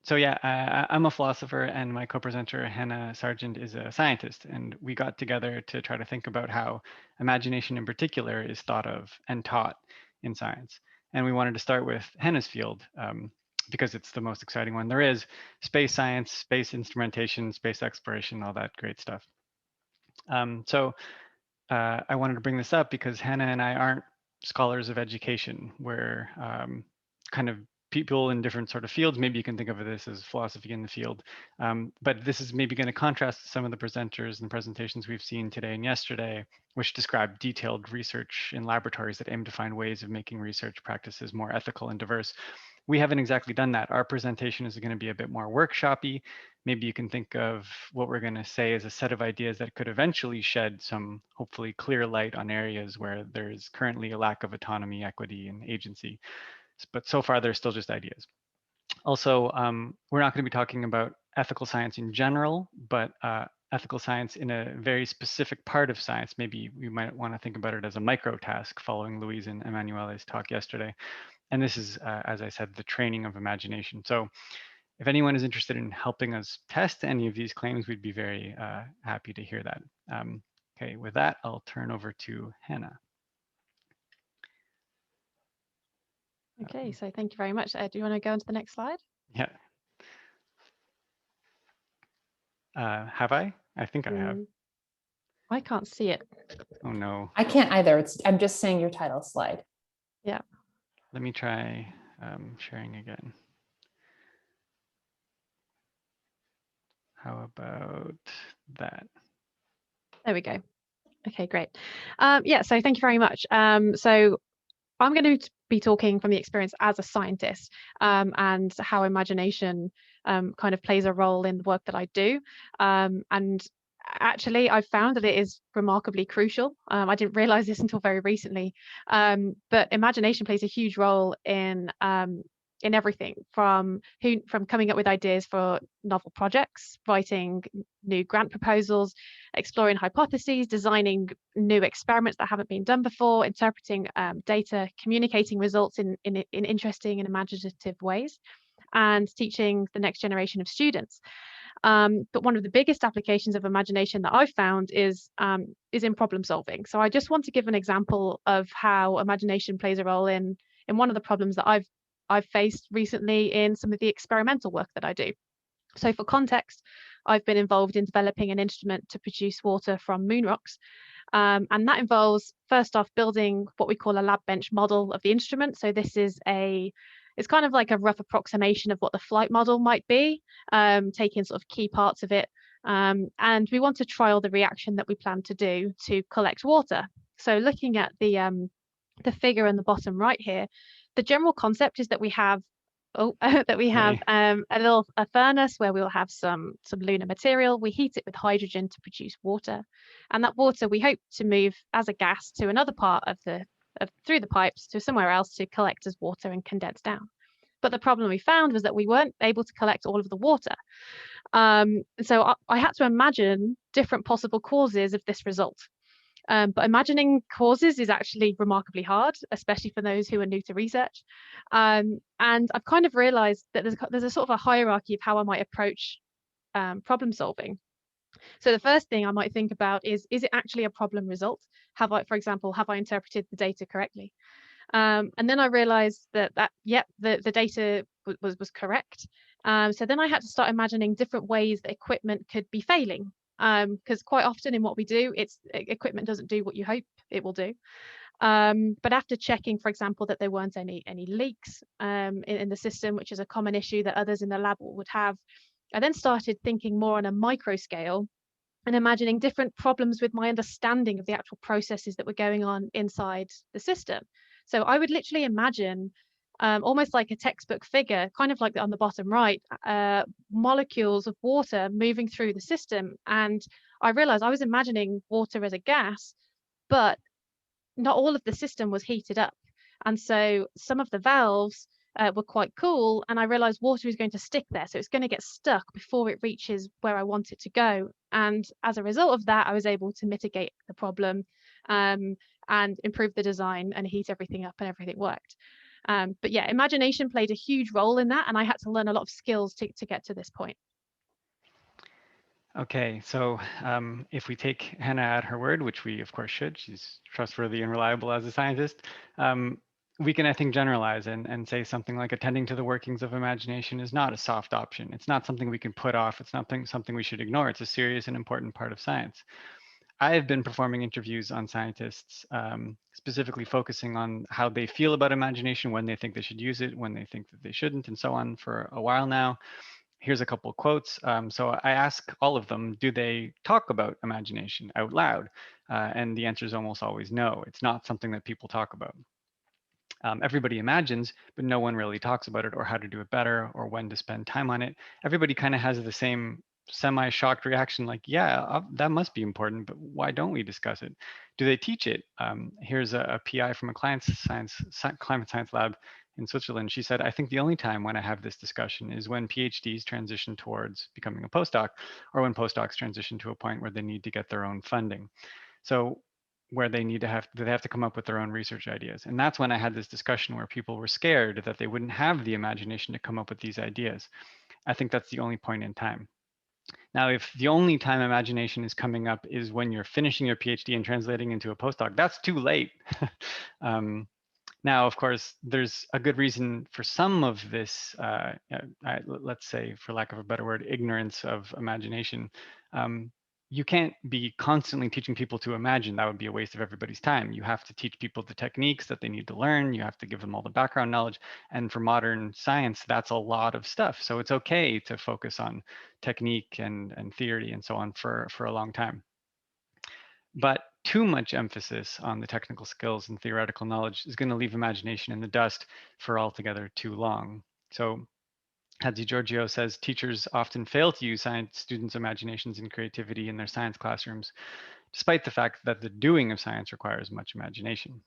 So yeah, I'm a philosopher, and my co-presenter Hannah Sargent is a scientist, and we got together to try to think about how imagination in particular is thought of and taught in science. And we wanted to start with Hannah's field because it's the most exciting one there is: space science, space instrumentation, space exploration, all that great stuff. So I wanted to bring this up because Hannah and I aren't scholars of education. We're kind of people in different sort of fields. Maybe you can think of this as philosophy in the field. But this is maybe going to contrast some of the presenters and presentations we've seen today and yesterday, which describe detailed research in laboratories that aim to find ways of making research practices more ethical and diverse. We haven't exactly done that. Our presentation is going to be a bit more workshoppy. Maybe you can think of what we're going to say as a set of ideas that could eventually shed some hopefully clear light on areas where there is currently a lack of autonomy, equity, and agency. But so far, they're still just ideas. Also, we're not going to be talking about ethical science in general, but ethical science in a very specific part of science. Maybe we might want to think about it as a micro task following Louise and Emanuele's talk yesterday. And this is, as I said, the training of imagination. So if anyone is interested in helping us test any of these claims, we'd be very happy to hear that. Okay, with that, I'll turn over to Hannah. Okay, so thank you very much. Do you want to go on to the next slide? Yeah. Have I? I think I have. I can't see it. Oh no. I can't either. I'm just saying your title slide. Yeah. Let me try sharing again. How about that? There we go. Okay, great. Yeah, so thank you very much. So I'm going to be talking from the experience as a scientist and how imagination kind of plays a role in the work that I do. And actually, I've found that it is remarkably crucial. I didn't realize this until very recently, but imagination plays a huge role in everything from coming up with ideas for novel projects, writing new grant proposals, exploring hypotheses, designing new experiments that haven't been done before, interpreting data, communicating results in interesting and imaginative ways, and teaching the next generation of students. But one of the biggest applications of imagination that I've found is in problem solving. So I just want to give an example of how imagination plays a role in one of the problems that I've faced recently in some of the experimental work that I do. So for context, I've been involved in developing an instrument to produce water from moon rocks. And that involves, first off, building what we call a lab bench model of the instrument. So this is it's kind of like a rough approximation of what the flight model might be, taking sort of key parts of it. And we want to trial the reaction that we plan to do to collect water. So looking at the figure in the bottom right here, the general concept is that we have a furnace where we'll have some lunar material. We heat it with hydrogen to produce water, and that water we hope to move as a gas to another part of through the pipes to somewhere else to collect as water and condense down. But the problem we found was that we weren't able to collect all of the water. So I had to imagine different possible causes of this result. But imagining causes is actually remarkably hard, especially for those who are new to research. And I've kind of realized that there's a sort of a hierarchy of how I might approach problem solving. So the first thing I might think about is it actually a problem result? For example, have I interpreted the data correctly? And then I realized that the data was correct. So then I had to start imagining different ways that equipment could be failing. Because quite often in what we do, equipment doesn't do what you hope it will do. But after checking, for example, that there weren't any leaks in the system, which is a common issue that others in the lab would have, I then started thinking more on a micro scale and imagining different problems with my understanding of the actual processes that were going on inside the system. So I would literally imagine almost like a textbook figure, kind of like on the bottom right, molecules of water moving through the system. And I realized I was imagining water as a gas, but not all of the system was heated up. And so some of the valves were quite cool, and I realized water is going to stick there. So it's going to get stuck before it reaches where I want it to go. And as a result of that, I was able to mitigate the problem and improve the design and heat everything up, and everything worked. But yeah, imagination played a huge role in that, and I had to learn a lot of skills to get to this point. Okay, so if we take Hannah at her word, which we of course should, she's trustworthy and reliable as a scientist, we can, I think, generalize and say something like attending to the workings of imagination is not a soft option. It's not something we can put off. It's not something we should ignore. It's a serious and important part of science. I have been performing interviews on scientists, specifically focusing on how they feel about imagination, when they think they should use it, when they think that they shouldn't, and so on for a while now. Here's a couple of quotes. So I ask all of them, do they talk about imagination out loud? And the answer is almost always no. It's not something that people talk about. Everybody imagines, but no one really talks about it or how to do it better or when to spend time on it. Everybody kind of has the same semi-shocked reaction, like, yeah, that must be important, but why don't we discuss it? Do they teach it? Here's a PI from a climate science lab in Switzerland. She said, I think the only time when I have this discussion is when PhDs transition towards becoming a postdoc, or when postdocs transition to a point where they need to get their own funding. So where they have to come up with their own research ideas. And that's when I had this discussion where people were scared that they wouldn't have the imagination to come up with these ideas. I think that's the only point in time. Now, if the only time imagination is coming up is when you're finishing your PhD and translating into a postdoc, that's too late. Now, of course, there's a good reason for some of this, let's say, for lack of a better word, ignorance of imagination. You can't be constantly teaching people to imagine. That would be a waste of everybody's time. You have to teach people the techniques that they need to learn. You have to give them all the background knowledge. And for modern science, that's a lot of stuff. So it's okay to focus on technique and theory and so on for a long time. But too much emphasis on the technical skills and theoretical knowledge is going to leave imagination in the dust for altogether too long. So Hadzi-Georgiou says teachers often fail to use science students' imaginations and creativity in their science classrooms, despite the fact that the doing of science requires much imagination.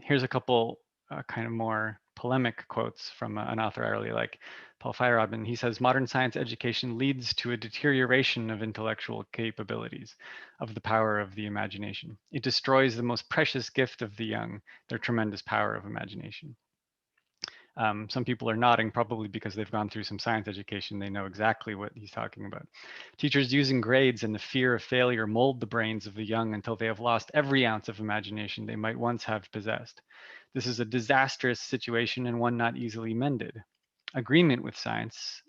Here's a couple kind of more polemic quotes from an author I really like, Paul Feyerabend. He says, modern science education leads to a deterioration of intellectual capabilities, of the power of the imagination. It destroys the most precious gift of the young, their tremendous power of imagination. Some people are nodding, probably because they've gone through some science education. They know exactly what he's talking about. Teachers using grades and the fear of failure mold the brains of the young until they have lost every ounce of imagination they might once have possessed. This is a disastrous situation and one not easily mended. Agreement with science,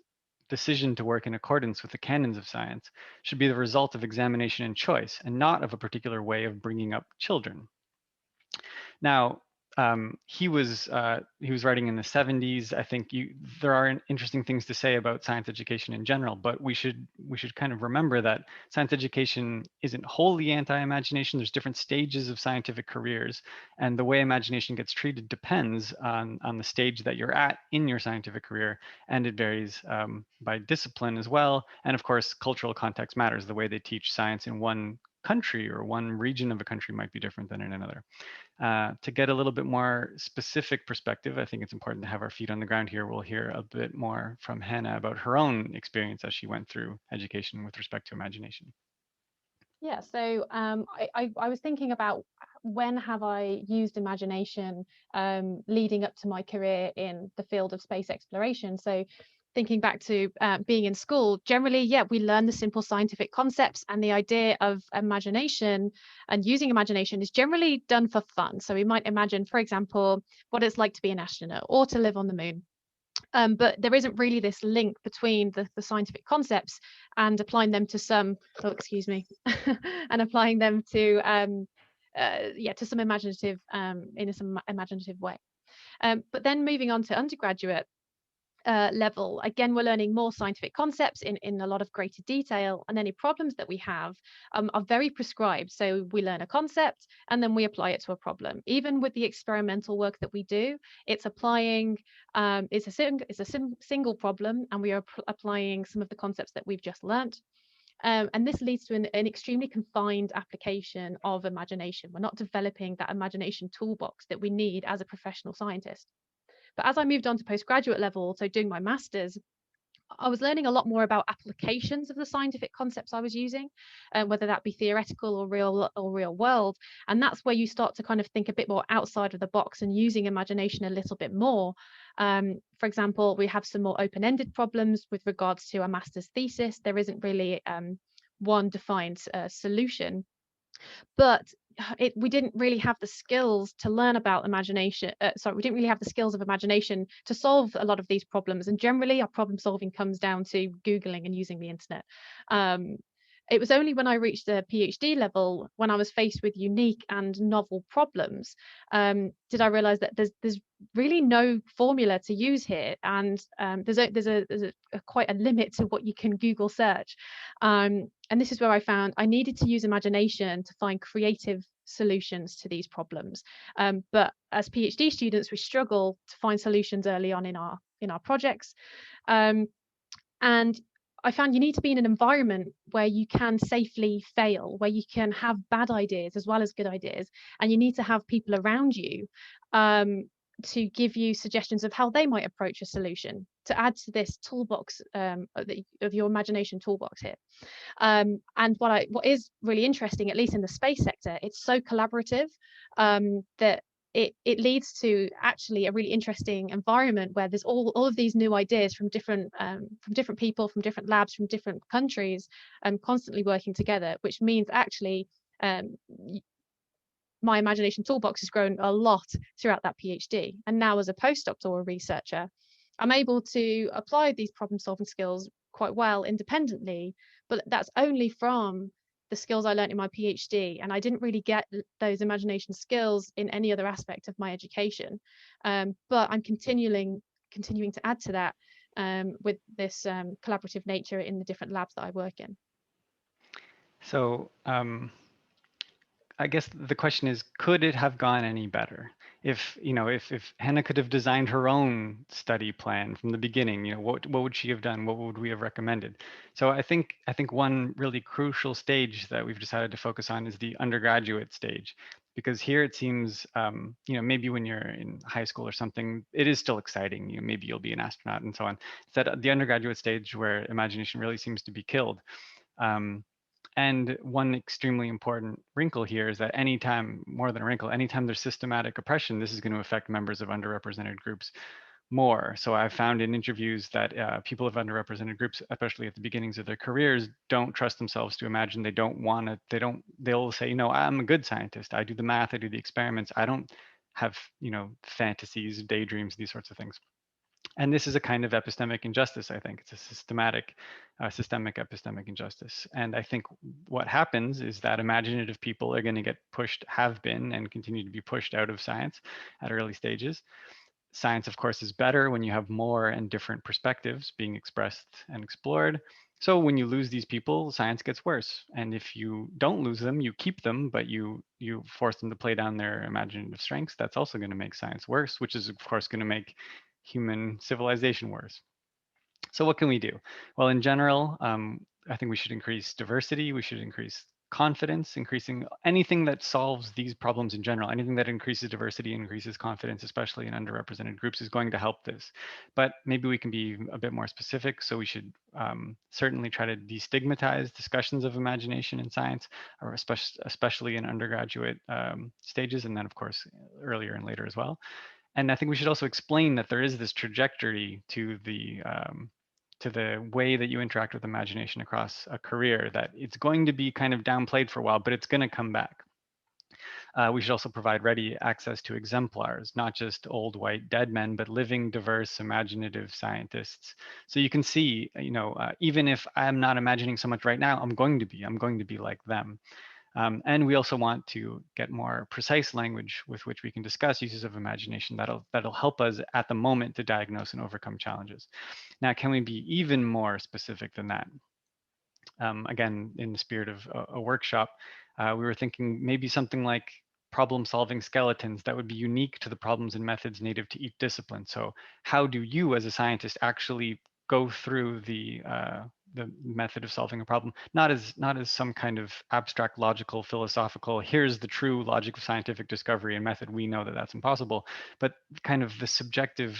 decision to work in accordance with the canons of science, should be the result of examination and choice, and not of a particular way of bringing up children. Now, he was writing in the 70s. I think there are interesting things to say about science education in general, but we should kind of remember that science education isn't wholly anti-imagination. There's different stages of scientific careers, and the way imagination gets treated depends on the stage that you're at in your scientific career, and it varies by discipline as well. And of course, cultural context matters. The way they teach science in one country or one region of a country might be different than in another. To get a little bit more specific perspective, I think it's important to have our feet on the ground here. We'll hear a bit more from Hannah about her own experience as she went through education with respect to imagination. Yeah, so I was thinking about when have I used imagination leading up to my career in the field of space exploration. So thinking back to being in school, generally, yeah, we learn the simple scientific concepts, and the idea of imagination and using imagination is generally done for fun. So we might imagine, for example, what it's like to be an astronaut or to live on the moon. But there isn't really this link between the scientific concepts and applying them to some, and applying them to to some imaginative in some imaginative way. But then moving on to undergraduate level, again, we're learning more scientific concepts in a lot of greater detail, and any problems that we have are very prescribed. So we learn a concept and then we apply it to a problem. Even with the experimental work that we do, it's applying, it's a single problem, and we are applying some of the concepts that we've just learned. And this leads to an extremely confined application of imagination. We're not developing that imagination toolbox that we need as a professional scientist. But as I moved on to postgraduate level, so doing my master's, I was learning a lot more about applications of the scientific concepts I was using, whether that be theoretical or real world. And that's where you start to kind of think a bit more outside of the box and using imagination a little bit more. For example, we have some more open-ended problems with regards to a master's thesis. There isn't really one defined solution, but we didn't really have the skills to learn about imagination. We didn't really have the skills of imagination to solve a lot of these problems. And generally, our problem solving comes down to Googling and using the internet. It was only when I reached the PhD level, when I was faced with unique and novel problems, did I realize that there's really no formula to use here, and there's quite a limit to what you can Google search. And this is where I found I needed to use imagination to find creative solutions to these problems. But as PhD students, we struggle to find solutions early on in our projects. And I found you need to be in an environment where you can safely fail, where you can have bad ideas as well as good ideas, and you need to have people around you to give you suggestions of how they might approach a solution to add to this toolbox of your imagination toolbox here. And what is really interesting, at least in the space sector, it's so collaborative that it leads to actually a really interesting environment where there's all of these new ideas from different people, from different labs, from different countries, constantly working together, which means actually my imagination toolbox has grown a lot throughout that PhD. And now as a postdoctoral researcher, I'm able to apply these problem solving skills quite well independently, but that's only from the skills I learned in my PhD. And I didn't really get those imagination skills in any other aspect of my education. But I'm continuing to add to that with this collaborative nature in the different labs that I work in. So I guess the question is, could it have gone any better? If Hannah could have designed her own study plan from the beginning, what would she have done? What would we have recommended? So I think one really crucial stage that we've decided to focus on is the undergraduate stage, because here it seems, maybe when you're in high school or something, it is still exciting. Maybe you'll be an astronaut and so on. It's at the undergraduate stage where imagination really seems to be killed. And one extremely important wrinkle here is that anytime, more than a wrinkle, anytime there's systematic oppression, this is going to affect members of underrepresented groups more. So I've found in interviews that people of underrepresented groups, especially at the beginnings of their careers, don't trust themselves to imagine. They'll say, I'm a good scientist. I do the math, I do the experiments. I don't have, fantasies, daydreams, these sorts of things. And this is a kind of epistemic injustice, I think. It's a systemic epistemic injustice. And I think what happens is that imaginative people are going to get pushed, have been, and continue to be pushed out of science at early stages. Science, of course, is better when you have more and different perspectives being expressed and explored. So when you lose these people, science gets worse. And if you don't lose them, you keep them, but you force them to play down their imaginative strengths, that's also going to make science worse, which is, of course, going to make human civilization worse. So what can we do? Well, in general, I think we should increase diversity. We should increase confidence, increasing anything that solves these problems in general. Anything that increases diversity, increases confidence, especially in underrepresented groups, is going to help this. But maybe we can be a bit more specific. So we should certainly try to destigmatize discussions of imagination in science, or especially in undergraduate stages, and then of course earlier and later as well. And I think we should also explain that there is this trajectory to the way that you interact with imagination across a career, that it's going to be kind of downplayed for a while, but it's going to come back. We should also provide ready access to exemplars, not just old white dead men, but living, diverse, imaginative scientists. So you can see, even if I'm not imagining so much right now, I'm going to be like them. And we also want to get more precise language with which we can discuss uses of imagination that'll help us at the moment to diagnose and overcome challenges. Now, can we be even more specific than that? Again, in the spirit of a workshop, we were thinking maybe something like problem-solving skeletons that would be unique to the problems and methods native to each discipline. So how do you as a scientist actually go through the method of solving a problem, not as some kind of abstract, logical, philosophical, here's the true logic of scientific discovery and method, we know that that's impossible, but kind of the subjective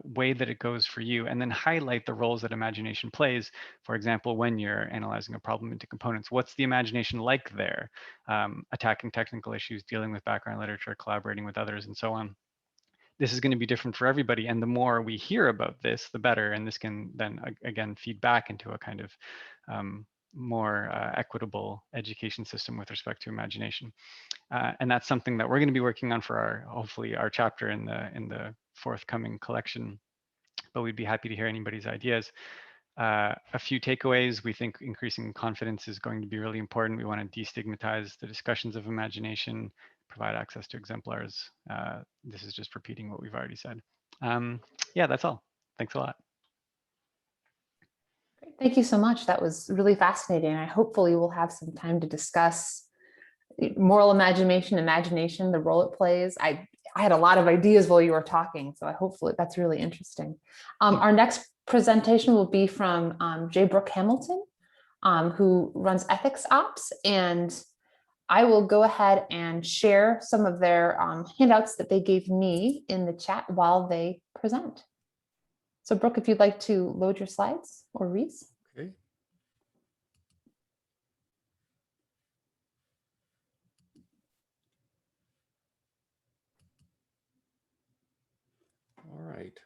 way that it goes for you, and then highlight the roles that imagination plays. For example, when you're analyzing a problem into components, what's the imagination like there? Attacking technical issues, dealing with background literature, collaborating with others, and so on. This is going to be different for everybody, and the more we hear about this, the better. And this can then again feed back into a kind of more equitable education system with respect to imagination. And that's something that we're going to be working on for our, hopefully, our chapter in the forthcoming collection. But we'd be happy to hear anybody's ideas. A few takeaways: we think increasing confidence is going to be really important. We want to destigmatize the discussions of imagination, provide access to exemplars. This is just repeating what we've already said. Yeah, that's all. Thanks a lot. Thank you so much. That was really fascinating. I hopefully we'll have some time to discuss moral imagination, the role it plays. I had a lot of ideas while you were talking, so I hopefully that's really interesting. Our next presentation will be from Brooke Hamilton, who runs Ethics Ops, and I will go ahead and share some of their handouts that they gave me in the chat while they present. So Brooke, if you'd like to load your slides, or Reese. Okay. All right.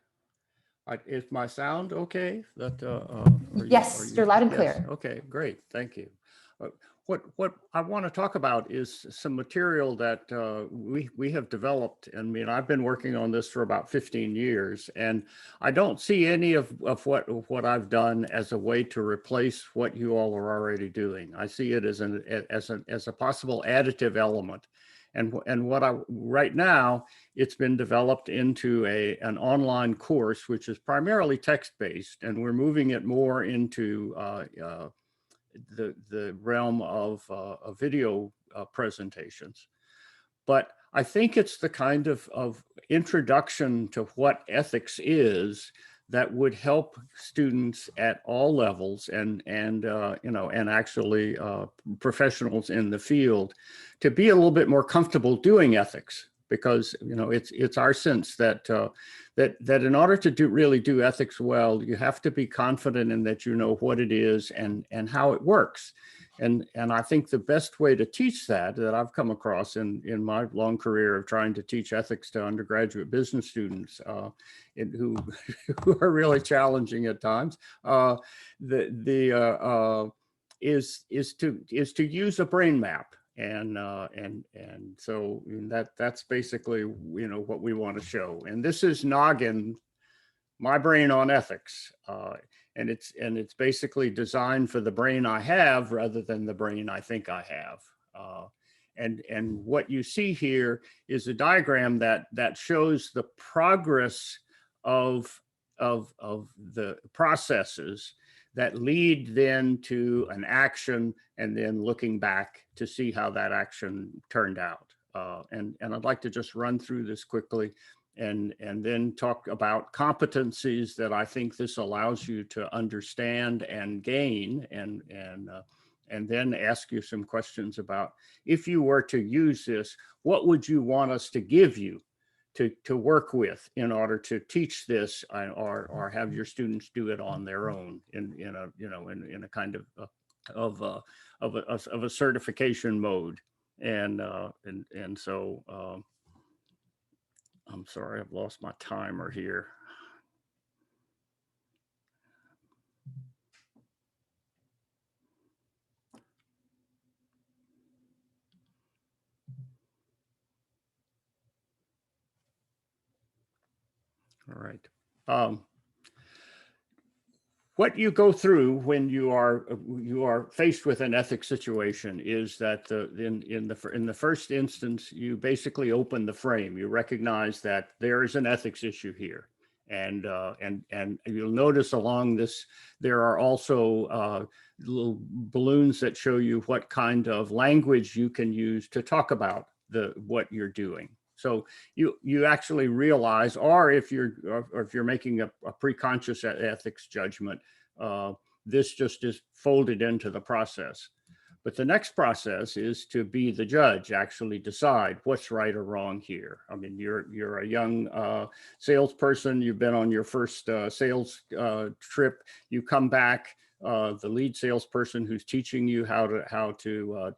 Is my sound okay? Yes, you're loud and clear. Okay, great. Thank you. What I want to talk about is some material that we have developed. I mean, I've been working on this for about 15 years, and I don't see any of what I've done as a way to replace what you all are already doing. I see it as a possible additive element. And right now, it's been developed into an online course, which is primarily text-based, and we're moving it more into the realm of video presentations. But I think it's the kind of introduction to what ethics is that would help students at all levels and actually professionals in the field to be a little bit more comfortable doing ethics, because it's our sense that that in order to really do ethics well, you have to be confident in that you know what it is and how it works. And I think the best way to teach that I've come across in my long career of trying to teach ethics to undergraduate business students who are really challenging at times, is to use a brain map. And so that's basically what we want to show. And this is Noggin, my brain on ethics, and it's basically designed for the brain I have rather than the brain I think I have. And what you see here is a diagram that shows the progress of the processes that lead then to an action, and then looking back to see how that action turned out. And I'd like to just run through this quickly and then talk about competencies that I think this allows you to understand and gain, and then ask you some questions about, if you were to use this, what would you want us to give you to work with in order to teach this, or have your students do it on their own in a kind of a certification mode. And so I'm sorry, I've lost my timer here. All right. What you go through when you are faced with an ethics situation is that in the first instance, you basically open the frame. You recognize that there is an ethics issue here, and you'll notice along this there are also little balloons that show you what kind of language you can use to talk about what you're doing. So you actually realize, or if you're making a pre-conscious ethics judgment, This just is folded into the process. But the next process is to be the judge, actually decide what's right or wrong here. I mean, you're a young salesperson. You've been on your first sales trip. You come back. The lead salesperson who's teaching you how to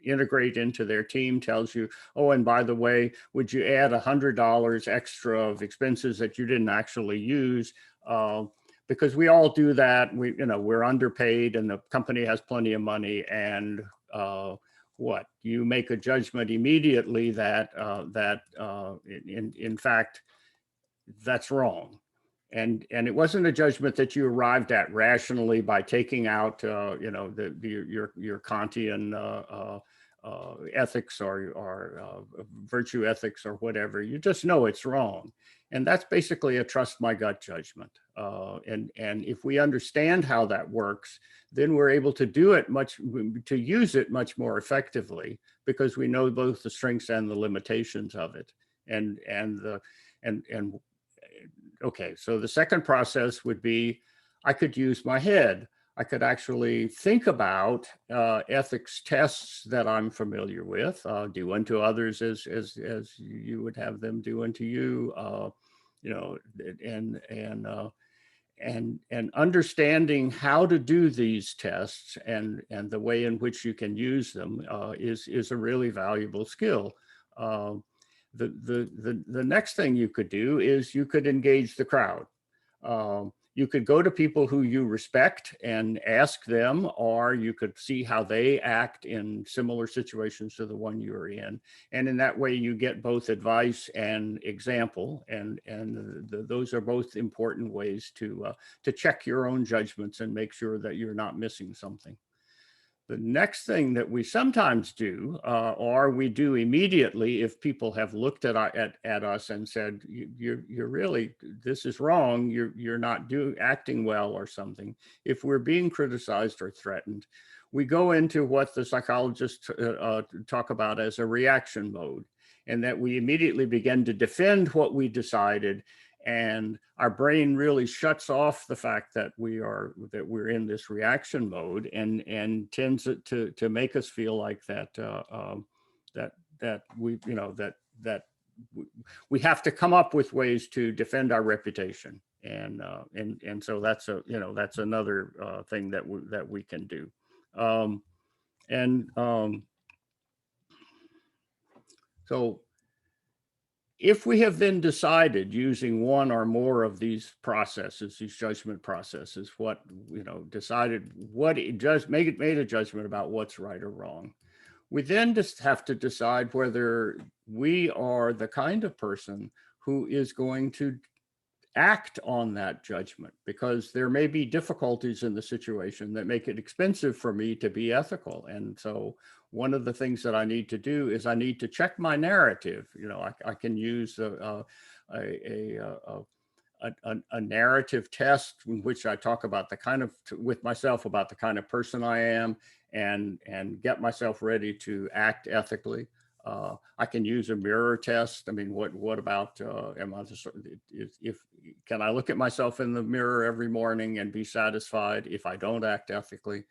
integrate into their team tells you, oh, and by the way, would you add $100 extra of expenses that you didn't actually use? Because we all do that. We're underpaid and the company has plenty of money, and what you make a judgment immediately that in fact that's wrong. And it wasn't a judgment that you arrived at rationally by taking out, your Kantian ethics or virtue ethics or whatever. You just know it's wrong. And that's basically a trust my gut judgment. And if we understand how that works, then we're able to use it much more effectively, because we know both the strengths and the limitations of it. Okay, so the second process would be, I could use my head. I could actually think about ethics tests that I'm familiar with, do unto others as you would have them do unto you, and understanding how to do these tests and the way in which you can use them is a really valuable skill. The next thing you could do is you could engage the crowd. You could go to people who you respect and ask them, or you could see how they act in similar situations to the one you're in. And in that way, you get both advice and example. And those are both important ways to check your own judgments and make sure that you're not missing something. The next thing that we sometimes do, or we do immediately if people have looked at us and said, you're really, this is wrong, you're not acting well or something. If we're being criticized or threatened, we go into what the psychologists talk about as a reaction mode, and that we immediately begin to defend what we decided. And our brain really shuts off the fact that we're in this reaction mode, and tends to make us feel like that we have to come up with ways to defend our reputation, and so that's another thing that we can do, so. If we have then decided using one or more of these processes, these judgment processes, made a judgment about what's right or wrong, we then just have to decide whether we are the kind of person who is going to act on that judgment, because there may be difficulties in the situation that make it expensive for me to be ethical. And so one of the things that I need to do is I need to check my narrative. I can use a narrative test in which I talk about with myself about the kind of person I am, and get myself ready to act ethically. I can use a mirror test. I mean, what about, can I look at myself in the mirror every morning and be satisfied if I don't act ethically?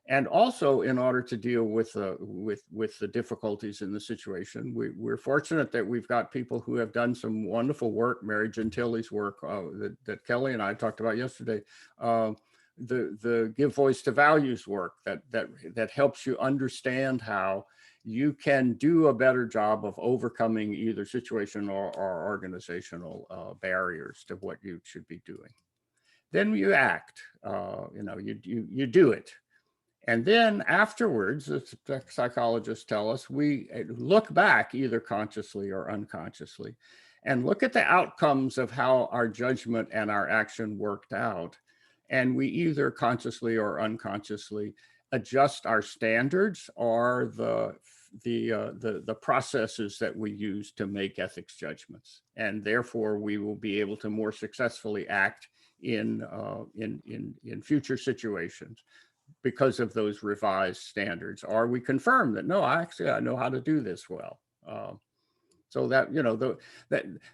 And also, in order to deal with the difficulties in the situation, we're fortunate that we've got people who have done some wonderful work, Mary Gentile's work that Kelly and I talked about yesterday, the Give Voice to Values work that helps you understand how you can do a better job of overcoming either situational or organizational barriers to what you should be doing. Then you act, you do it. And then afterwards, as psychologists tell us, we look back either consciously or unconsciously and look at the outcomes of how our judgment and our action worked out. And we either consciously or unconsciously adjust our standards or the processes that we use to make ethics judgments. And therefore, we will be able to more successfully act in future situations because of those revised standards. Or we confirm that, no, I know how to do this well. So that,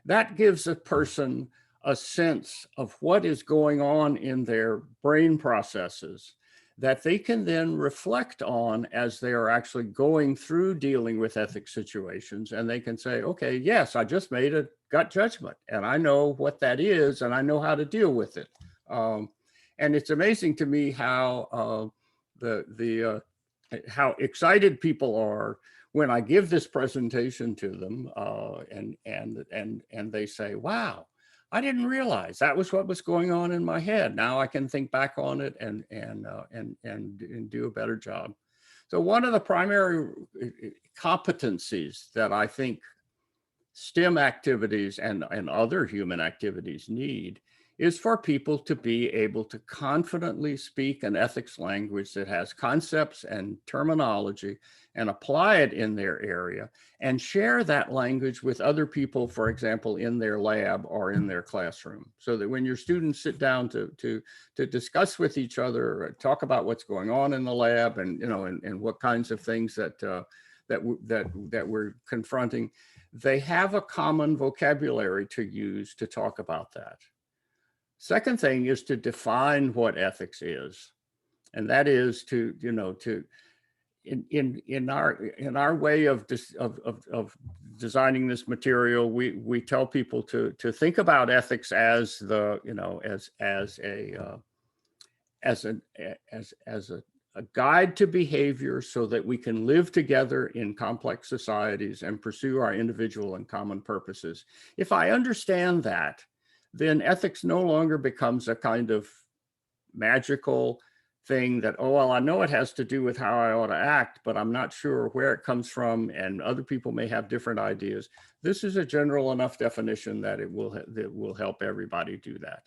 that gives a person a sense of what is going on in their brain processes that they can then reflect on as they are actually going through dealing with ethics situations. And they can say, okay, yes, I just made a gut judgment and I know what that is and I know how to deal with it. And it's amazing to me how how excited people are when I give this presentation to them, and they say, "Wow, I didn't realize that was what was going on in my head. Now I can think back on it and do a better job." So one of the primary competencies that I think STEM activities and other human activities need is for people to be able to confidently speak an ethics language that has concepts and terminology and apply it in their area and share that language with other people, for example, in their lab or in their classroom, so that when your students sit down to discuss with each other, talk about what's going on in the lab and, and what kinds of things that we're confronting, they have a common vocabulary to use to talk about that. Second thing is to define what ethics is. And that is to, in our way of designing this material, we tell people to think about ethics as a guide to behavior so that we can live together in complex societies and pursue our individual and common purposes. If I understand that, then ethics no longer becomes a kind of magical thing that, oh, well, I know it has to do with how I ought to act, but I'm not sure where it comes from, and other people may have different ideas. This is a general enough definition that it will help everybody do that.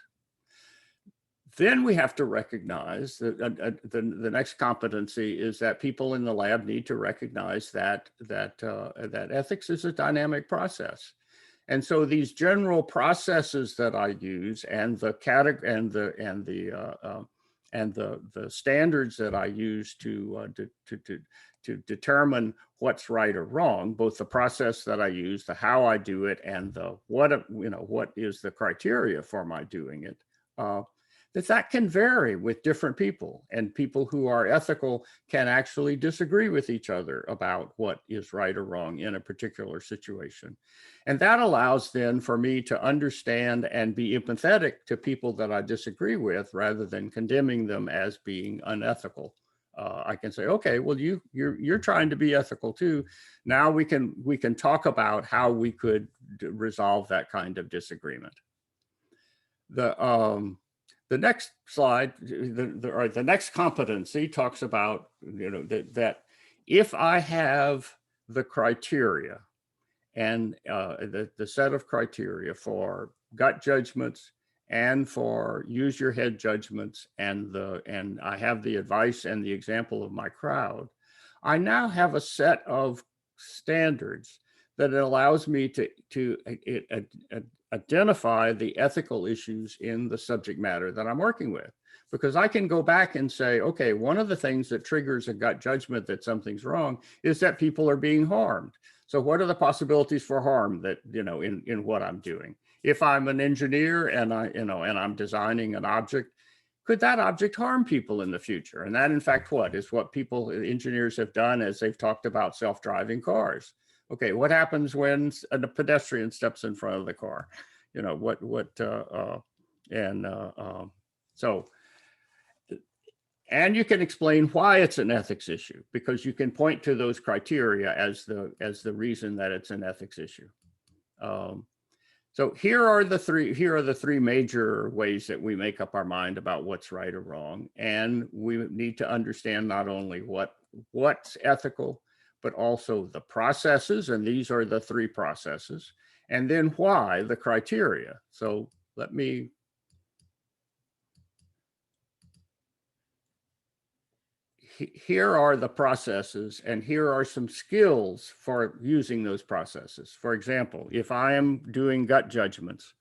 Then we have to recognize that the next competency is that people in the lab need to recognize that ethics is a dynamic process. And so these general processes that I use and the standards that I use to determine what's right or wrong, both the process that I use, the how I do it, and the what is the criteria for my doing it, that can vary with different people, and people who are ethical can actually disagree with each other about what is right or wrong in a particular situation. And that allows then for me to understand and be empathetic to people that I disagree with rather than condemning them as being unethical. I can say, okay, well, you're trying to be ethical too. Now we can talk about how we could resolve that kind of disagreement. The next slide, the next competency talks about, that if I have the criteria and the set of criteria for gut judgments and for use your head judgments, and I have the advice and the example of my crowd, I now have a set of standards that allows me to identify the ethical issues in the subject matter that I'm working with. Because I can go back and say, okay, one of the things that triggers a gut judgment that something's wrong is that people are being harmed. So what are the possibilities for harm that, in what I'm doing? If I'm an engineer and I'm designing an object, could that object harm people in the future? And that, in fact, what engineers have done as they've talked about self-driving cars. Okay, what happens when a pedestrian steps in front of the car? And you can explain why it's an ethics issue, because you can point to those criteria as the reason that it's an ethics issue. So here are the three major ways that we make up our mind about what's right or wrong, and we need to understand not only what's ethical, but also the processes, and these are the three processes, and then why, the criteria. So here are the processes, and here are some skills for using those processes. For example, if I am doing gut judgments,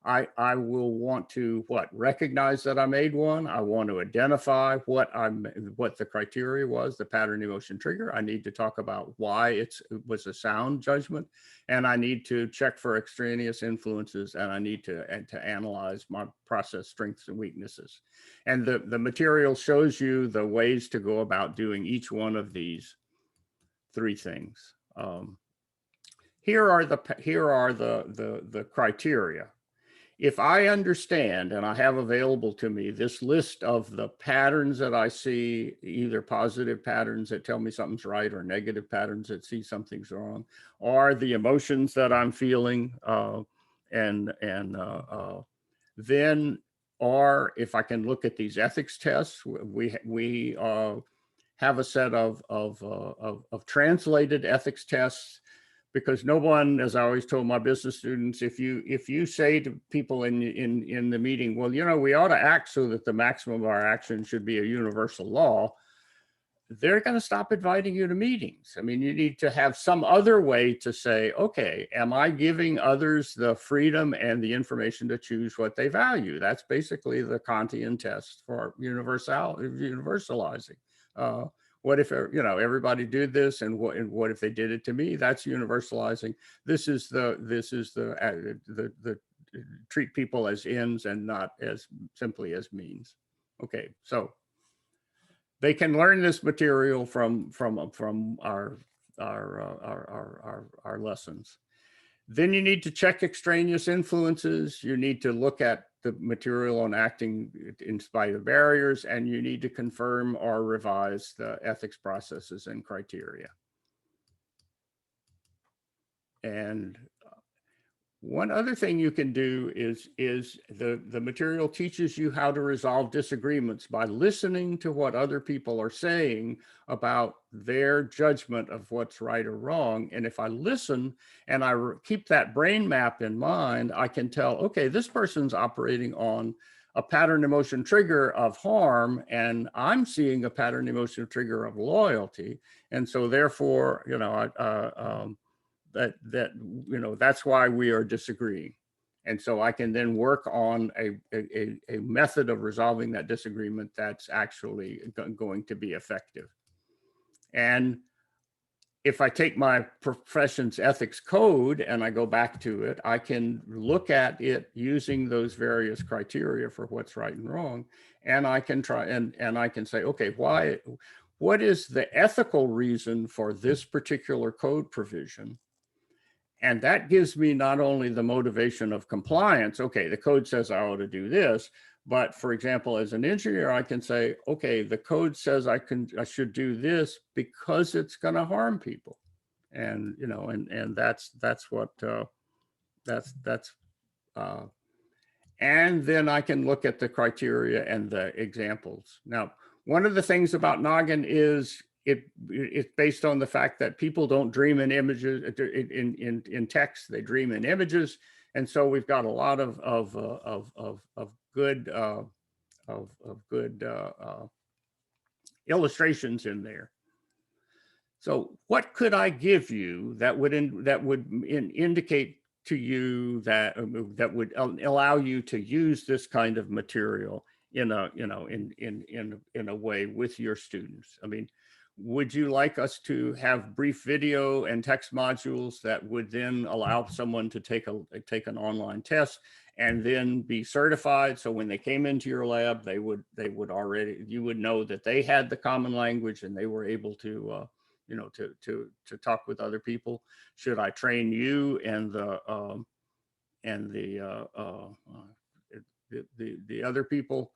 I will want to recognize that I made one. I want to identify what the criteria was, the pattern emotion trigger. I need to talk about why it was a sound judgment, and I need to check for extraneous influences, and I need to analyze my process strengths and weaknesses. And the material shows you the ways to go about doing each one of these three things. Here are the criteria. If I understand and I have available to me this list of the patterns that I see, either positive patterns that tell me something's right or negative patterns that see something's wrong, or the emotions that I'm feeling, then, or if I can look at these ethics tests, we have a set of translated ethics tests. Because no one, as I always told my business students, if you say to people in the meeting, well, you know, we ought to act so that the maximum of our action should be a universal law, they're going to stop inviting you to meetings. I mean, you need to have some other way to say, okay, am I giving others the freedom and the information to choose what they value? That's basically the Kantian test for universalizing. What if, you know, everybody did this, and what if they did it to me? That's universalizing. This is the treat people as ends and not as simply as means. Okay, so they can learn this material from our lessons. Then you need to check extraneous influences. You need to look at the material on acting in spite of barriers, and you need to confirm or revise the ethics processes and criteria. And one other thing you can do is the material teaches you how to resolve disagreements by listening to what other people are saying about their judgment of what's right or wrong. And if I listen and I keep that brain map in mind, I can tell, okay, this person's operating on a pattern emotion trigger of harm, and I'm seeing a pattern emotion trigger of loyalty. And so therefore, you know, you know, that's why we are disagreeing. And so I can then work on a method of resolving that disagreement that's actually going to be effective. And if I take my profession's ethics code and I go back to it, I can look at it using those various criteria for what's right and wrong. And I can try and I can say, okay, what is the ethical reason for this particular code provision? And that gives me not only the motivation of compliance, okay, the code says I ought to do this, but for example, as an engineer, I can say, okay, the code says I should do this because it's going to harm people. And, you know, and that's what, and then I can look at the criteria and the examples. Now, one of the things about Noggin is it's based on the fact that people don't dream in images in text; they dream in images, and so we've got a lot of good illustrations in there. So, what could I give you that would indicate to you that would allow you to use this kind of material in a way with your students? I mean, would you like us to have brief video and text modules that would then allow someone to take an online test and then be certified? So when they came into your lab, you would know that they had the common language and they were able to to talk with other people. Should I train you and the other people?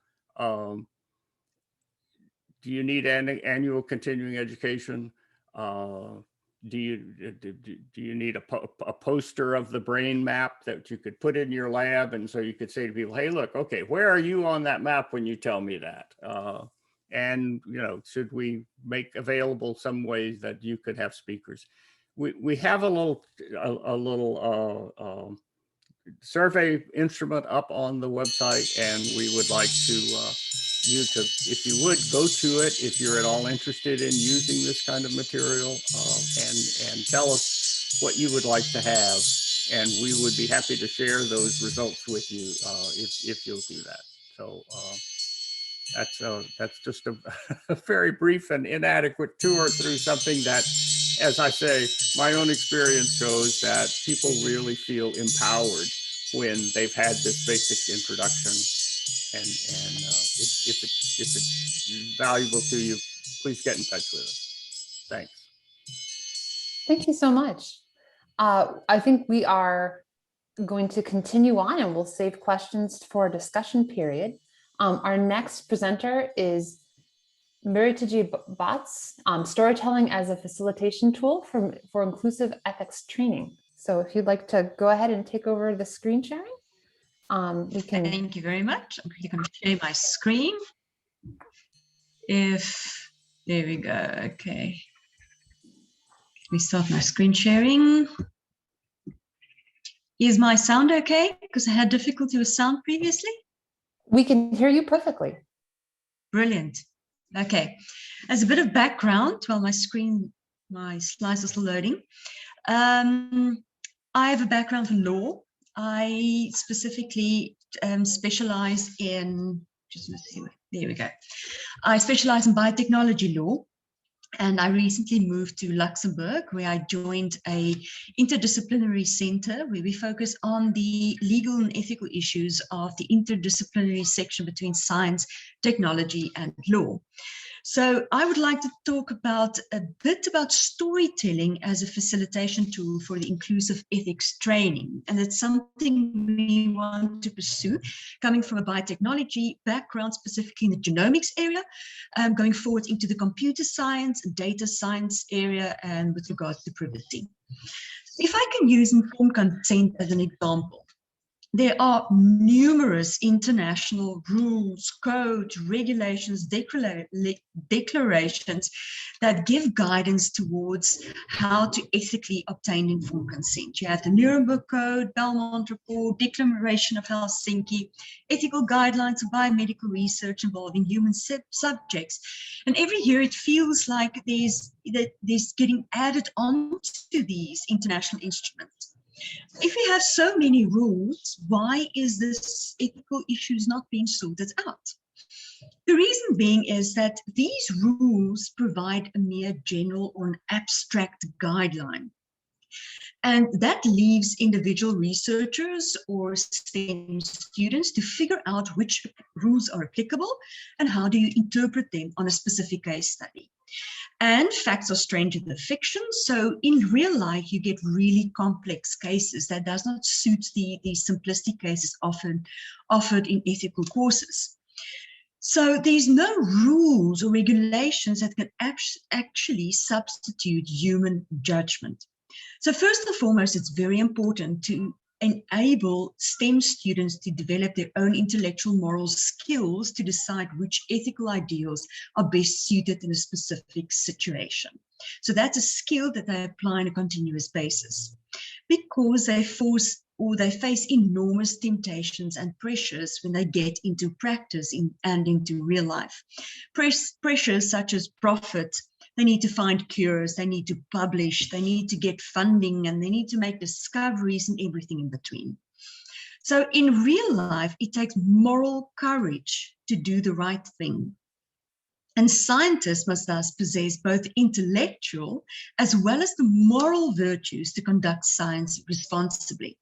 Do you need an annual continuing education? Do you need a poster of the brain map that you could put in your lab, and so you could say to people, hey, look, okay, where are you on that map when you tell me that? And you know, should we make available some ways that you could have speakers? We have a little survey instrument up on the website, and we would like you to, if you would, go to it if you're at all interested in using this kind of material, and tell us what you would like to have and we would be happy to share those results with you if you'll do that. So that's just a very brief and inadequate tour through something that, as I say, my own experience shows that people really feel empowered when they've had this basic introduction. And if it's valuable to you, please get in touch with us. Thanks. Thank you so much. I think we are going to continue on, and we'll save questions for a discussion period. Our next presenter is Meritiji Botts, storytelling as a facilitation tool for inclusive ethics training. So if you'd like to go ahead and take over the screen sharing, we can. Thank you very much. I'm quickly going to share my screen. There we go. Okay. Let me start my screen sharing. Is my sound okay? Because I had difficulty with sound previously. We can hear you perfectly. Brilliant. Okay. As a bit of background, while my slides are still loading, I have a background in law. I specifically specialize in, there we go. I specialize in biotechnology law. And I recently moved to Luxembourg, where I joined a interdisciplinary center where we focus on the legal and ethical issues of the interdisciplinary section between science, technology, and law. So I would like to talk a bit about storytelling as a facilitation tool for the inclusive ethics training. And it's something we want to pursue, coming from a biotechnology background, specifically in the genomics area, going forward into the computer science and data science area, and with regards to privacy. If I can use informed consent as an example, there are numerous international rules, codes, regulations, declarations that give guidance towards how to ethically obtain informed consent. You have the Nuremberg Code, Belmont Report, Declaration of Helsinki, ethical guidelines of biomedical research involving human subjects. And every year it feels like there's getting added on to these international instruments. If we have so many rules, why is this ethical issues not being sorted out? The reason being is that these rules provide a mere general or an abstract guideline. And that leaves individual researchers or STEM students to figure out which rules are applicable and how do you interpret them on a specific case study. And facts are stranger than fiction. So in real life, you get really complex cases that does not suit the simplistic cases often offered in ethical courses. So there's no rules or regulations that can actually substitute human judgment. So first and foremost, it's very important to enable STEM students to develop their own intellectual moral skills to decide which ethical ideals are best suited in a specific situation. So that's a skill that they apply on a continuous basis, because they face enormous temptations and pressures when they get into practice and into real life. Pressures such as profit. They need to find cures, they need to publish, they need to get funding, and they need to make discoveries and everything in between. So in real life, it takes moral courage to do the right thing. And scientists must thus possess both intellectual as well as the moral virtues to conduct science responsibly.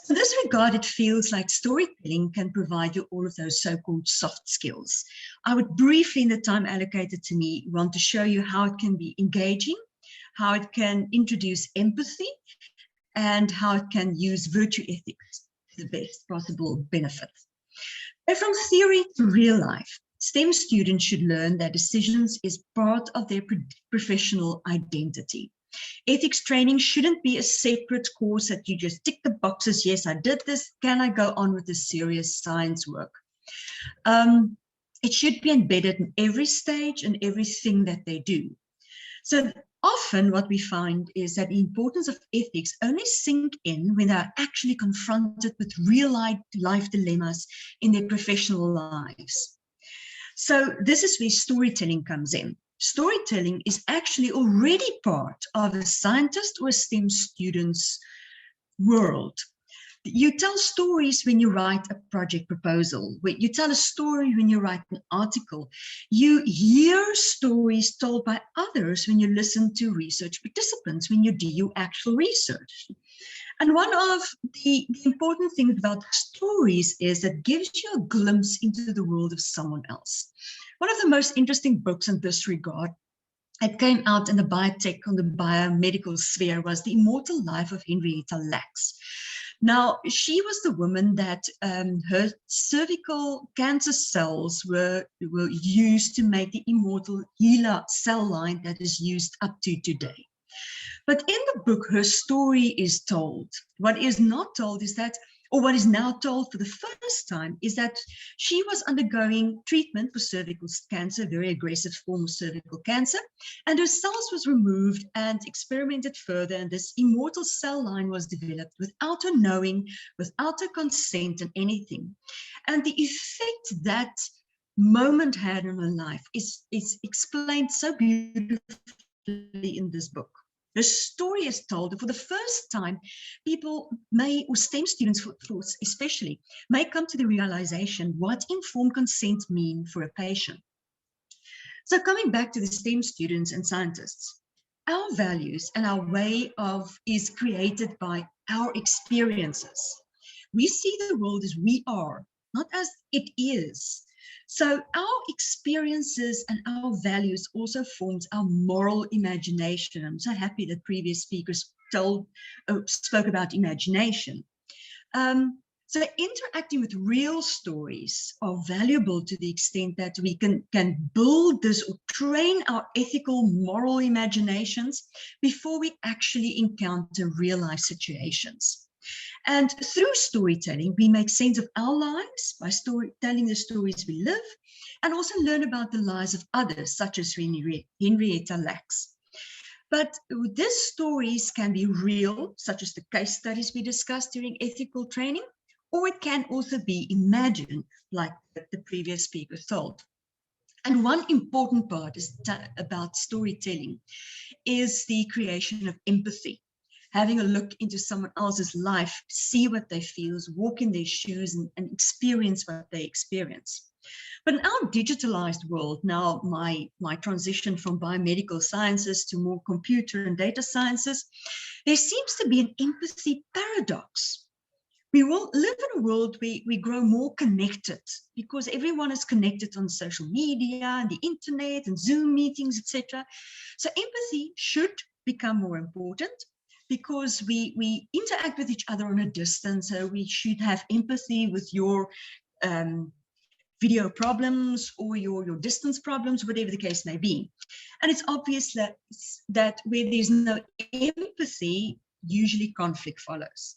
In this regard, it feels like storytelling can provide you all of those so-called soft skills. I would briefly, in the time allocated to me, want to show you how it can be engaging, how it can introduce empathy, and how it can use virtue ethics to the best possible benefit. And from theory to real life, STEM students should learn that decisions is part of their professional identity. Ethics training shouldn't be a separate course that you just tick the boxes. Yes, I did this. Can I go on with the serious science work? It should be embedded in every stage and everything that they do. So often what we find is that the importance of ethics only sink in when they're actually confronted with real life dilemmas in their professional lives. So this is where storytelling comes in. Storytelling is actually already part of a scientist or a STEM student's world. You tell stories when you write a project proposal. You tell a story when you write an article. You hear stories told by others when you listen to research participants, when you do your actual research. And one of the important things about stories is that it gives you a glimpse into the world of someone else. One of the most interesting books in this regard, it came out in the biotech, on the biomedical sphere, was The Immortal Life of Henrietta Lacks. Now, she was the woman that her cervical cancer cells were used to make the Immortal HeLa cell line that is used up to today. But in the book, her story is told. What is not told is that, or what is now told for the first time, is that she was undergoing treatment for cervical cancer, a very aggressive form of cervical cancer, and her cells was removed and experimented further, and this immortal cell line was developed without her knowing, without her consent and anything. And the effect that moment had on her life is explained so beautifully in this book. The story is told for the first time. People may, or STEM students especially, may come to the realization what informed consent mean for a patient. So coming back to the STEM students and scientists, our values and our way of is created by our experiences. We see the world as we are, not as it is. So our experiences and our values also forms our moral imagination. I'm so happy that previous speakers spoke about imagination. So interacting with real stories are valuable to the extent that we can build this or train our ethical, moral imaginations before we actually encounter real life situations. And through storytelling, we make sense of our lives by telling the stories we live, and also learn about the lives of others, such as Henrietta Lacks. But these stories can be real, such as the case studies we discussed during ethical training, or it can also be imagined, like the previous speaker told. And one important part about storytelling is the creation of empathy. Having a look into someone else's life, see what they feel, walk in their shoes and experience what they experience. But in our digitalized world, now my transition from biomedical sciences to more computer and data sciences, there seems to be an empathy paradox. We will live in a world where we grow more connected because everyone is connected on social media and the internet and Zoom meetings, etc. So empathy should become more important, because we interact with each other on a distance. So we should have empathy with your video problems or your distance problems, whatever the case may be. And it's obvious that where there's no empathy, usually conflict follows.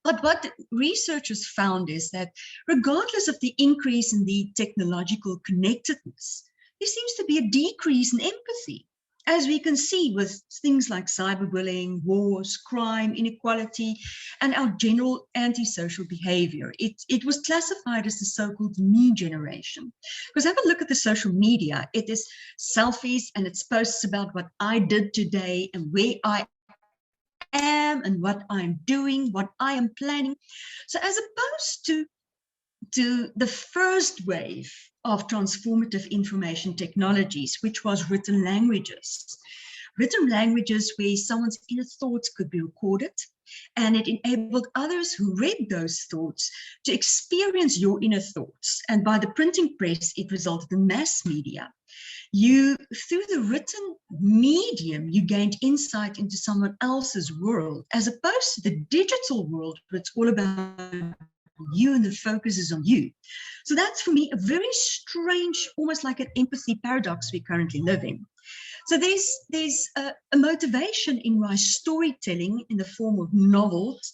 But what researchers found is that regardless of the increase in the technological connectedness, there seems to be a decrease in empathy. As we can see with things like cyberbullying, wars, crime, inequality, and our general antisocial behavior. It was classified as the so-called me generation. Because have a look at the social media. It is selfies and it's posts about what I did today and where I am and what I'm doing, what I am planning. So as opposed to the first wave of transformative information technologies, which was written languages where someone's inner thoughts could be recorded, and it enabled others who read those thoughts to experience your inner thoughts. And by the printing press, it resulted in mass media. Through the written medium, you gained insight into someone else's world, as opposed to the digital world, where it's all about you and the focus is on you. So that's for me a very strange, almost like an empathy paradox we currently live in. So there's a motivation in why storytelling in the form of novels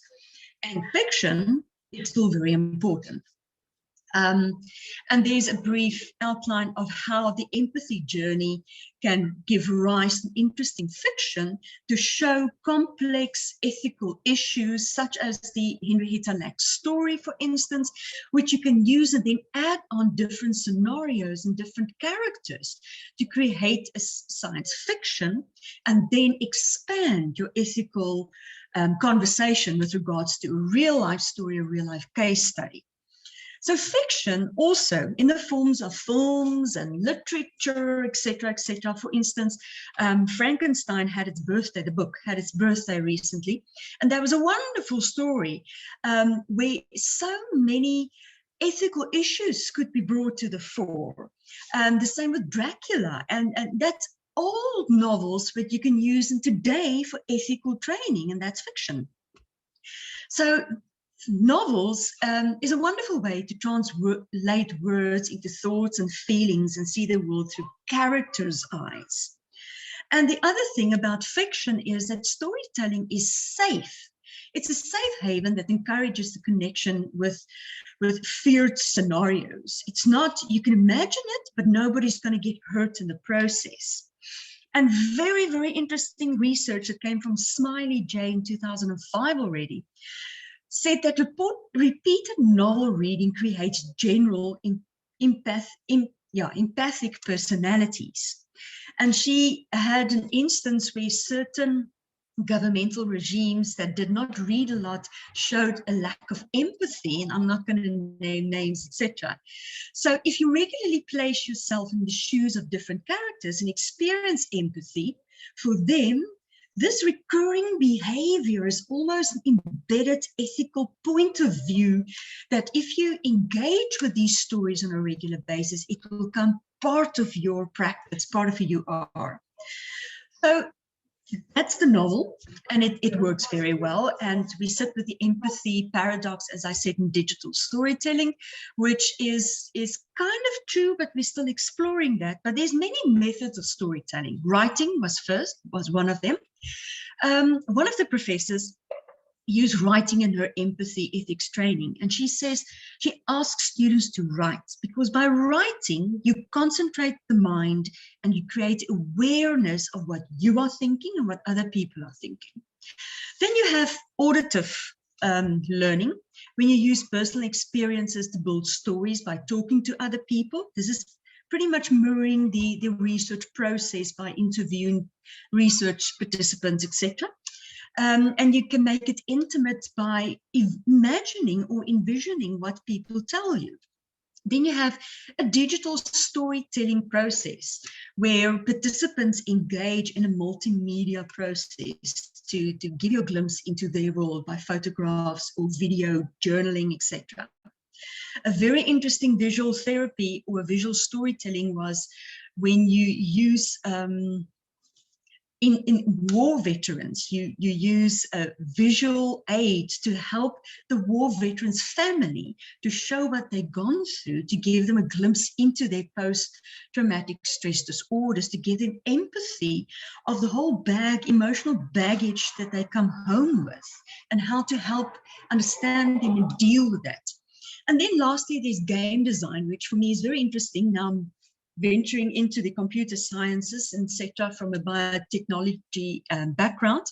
and fiction is still very important. And there's a brief outline of how the empathy journey can give rise to interesting fiction to show complex ethical issues, such as the Henrietta Lacks story, for instance, which you can use and then add on different scenarios and different characters to create a science fiction, and then expand your ethical conversation with regards to a real life story, a real life case study. So fiction also in the forms of films and literature, etc., etc. For instance, Frankenstein had its birthday, the book had its birthday recently. And there was a wonderful story where so many ethical issues could be brought to the fore. The same with Dracula. And that's old novels that you can use in today for ethical training, and that's fiction. So novels is a wonderful way to translate words into thoughts and feelings and see the world through characters' eyes. And the other thing about fiction is that storytelling is safe. It's a safe haven that encourages the connection with feared scenarios. It's not, you can imagine it, but nobody's going to get hurt in the process. And very, very interesting research that came from Smiley J in 2005 already said that repeated novel reading creates general empathic personalities. And she had an instance where certain governmental regimes that did not read a lot showed a lack of empathy, and I'm not going to name names, etc. So if you regularly place yourself in the shoes of different characters and experience empathy for them, this recurring behavior is almost an embedded ethical point of view that if you engage with these stories on a regular basis, it will become part of your practice, part of who you are. So that's the novel, and it works very well. And we sit with the empathy paradox, as I said, in digital storytelling, which is kind of true, but we're still exploring that. But there's many methods of storytelling. Writing was one of them. One of the professors used writing in her empathy ethics training, and she says she asks students to write because by writing you concentrate the mind and you create awareness of what you are thinking and what other people are thinking. Then you have auditive learning, when you use personal experiences to build stories by talking to other people. This is pretty much mirroring the research process by interviewing research participants, etc. And you can make it intimate by imagining or envisioning what people tell you. Then you have a digital storytelling process where participants engage in a multimedia process to give you a glimpse into their world by photographs or video, journaling, etc. A very interesting visual therapy or visual storytelling was when you use in war veterans, you use a visual aid to help the war veterans' family to show what they've gone through, to give them a glimpse into their post-traumatic stress disorders, to give them empathy of the whole emotional baggage that they come home with, and how to help understand them and deal with that. And then lastly, there's game design, which for me is very interesting. Now I'm venturing into the computer sciences, etc., from a biotechnology background,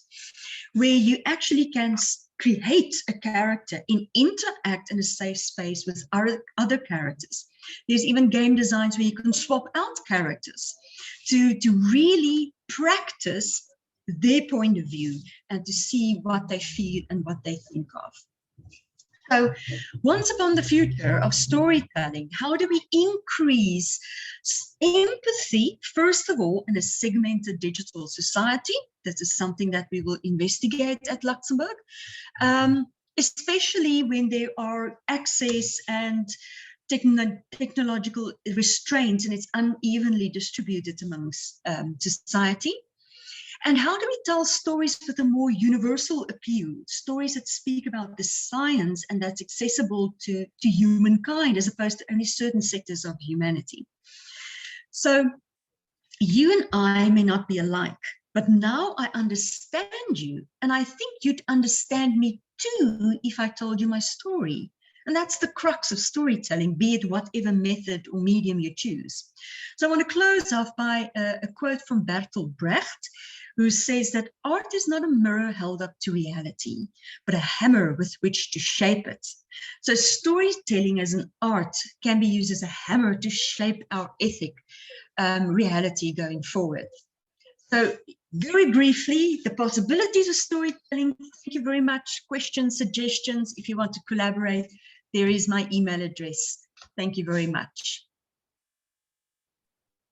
where you actually can create a character and interact in a safe space with other characters. There's even game designs where you can swap out characters to really practice their point of view and to see what they feel and what they think of. So once upon the future of storytelling, how do we increase empathy, first of all, in a segmented digital society? This is something that we will investigate at Luxembourg, especially when there are access and technological restraints and it's unevenly distributed amongst society. And how do we tell stories with a more universal appeal, stories that speak about the science and that's accessible to humankind as opposed to only certain sectors of humanity? So you and I may not be alike, but now I understand you, and I think you'd understand me too if I told you my story. And that's the crux of storytelling, be it whatever method or medium you choose. So I want to close off by a quote from Bertolt Brecht, who says that art is not a mirror held up to reality, but a hammer with which to shape it. So storytelling as an art can be used as a hammer to shape our ethic reality going forward. So very briefly, the possibilities of storytelling. Thank you very much. Questions, suggestions, if you want to collaborate, there is my email address. Thank you very much.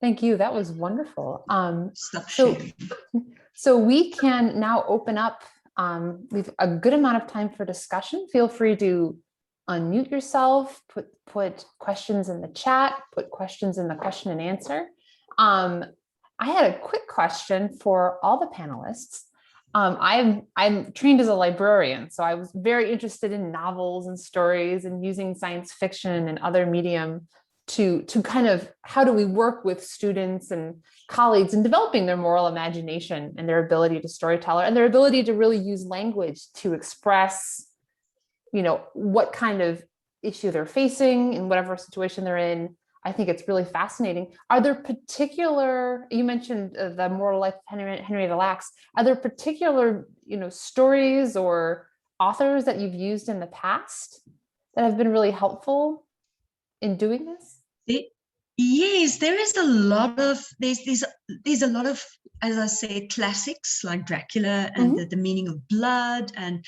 Thank you. That was wonderful. Stop So, sharing. so we can now open up. We've a good amount of time for discussion. Feel free to unmute yourself, put questions in the chat, put questions in the question and answer. I had a quick question for all the panelists. I'm trained as a librarian, so I was very interested in novels and stories and using science fiction and other medium to kind of, how do we work with students and colleagues in developing their moral imagination and their ability to storytell and their ability to really use language to express, what kind of issue they're facing in whatever situation they're in. I think it's really fascinating. Are there particular, you mentioned the Immortal Life of Henrietta Lacks, are there particular, stories or authors that you've used in the past that have been really helpful in doing this? Yes, there is a lot of, there's a lot of, as I said, classics like Dracula and the Meaning of Blood and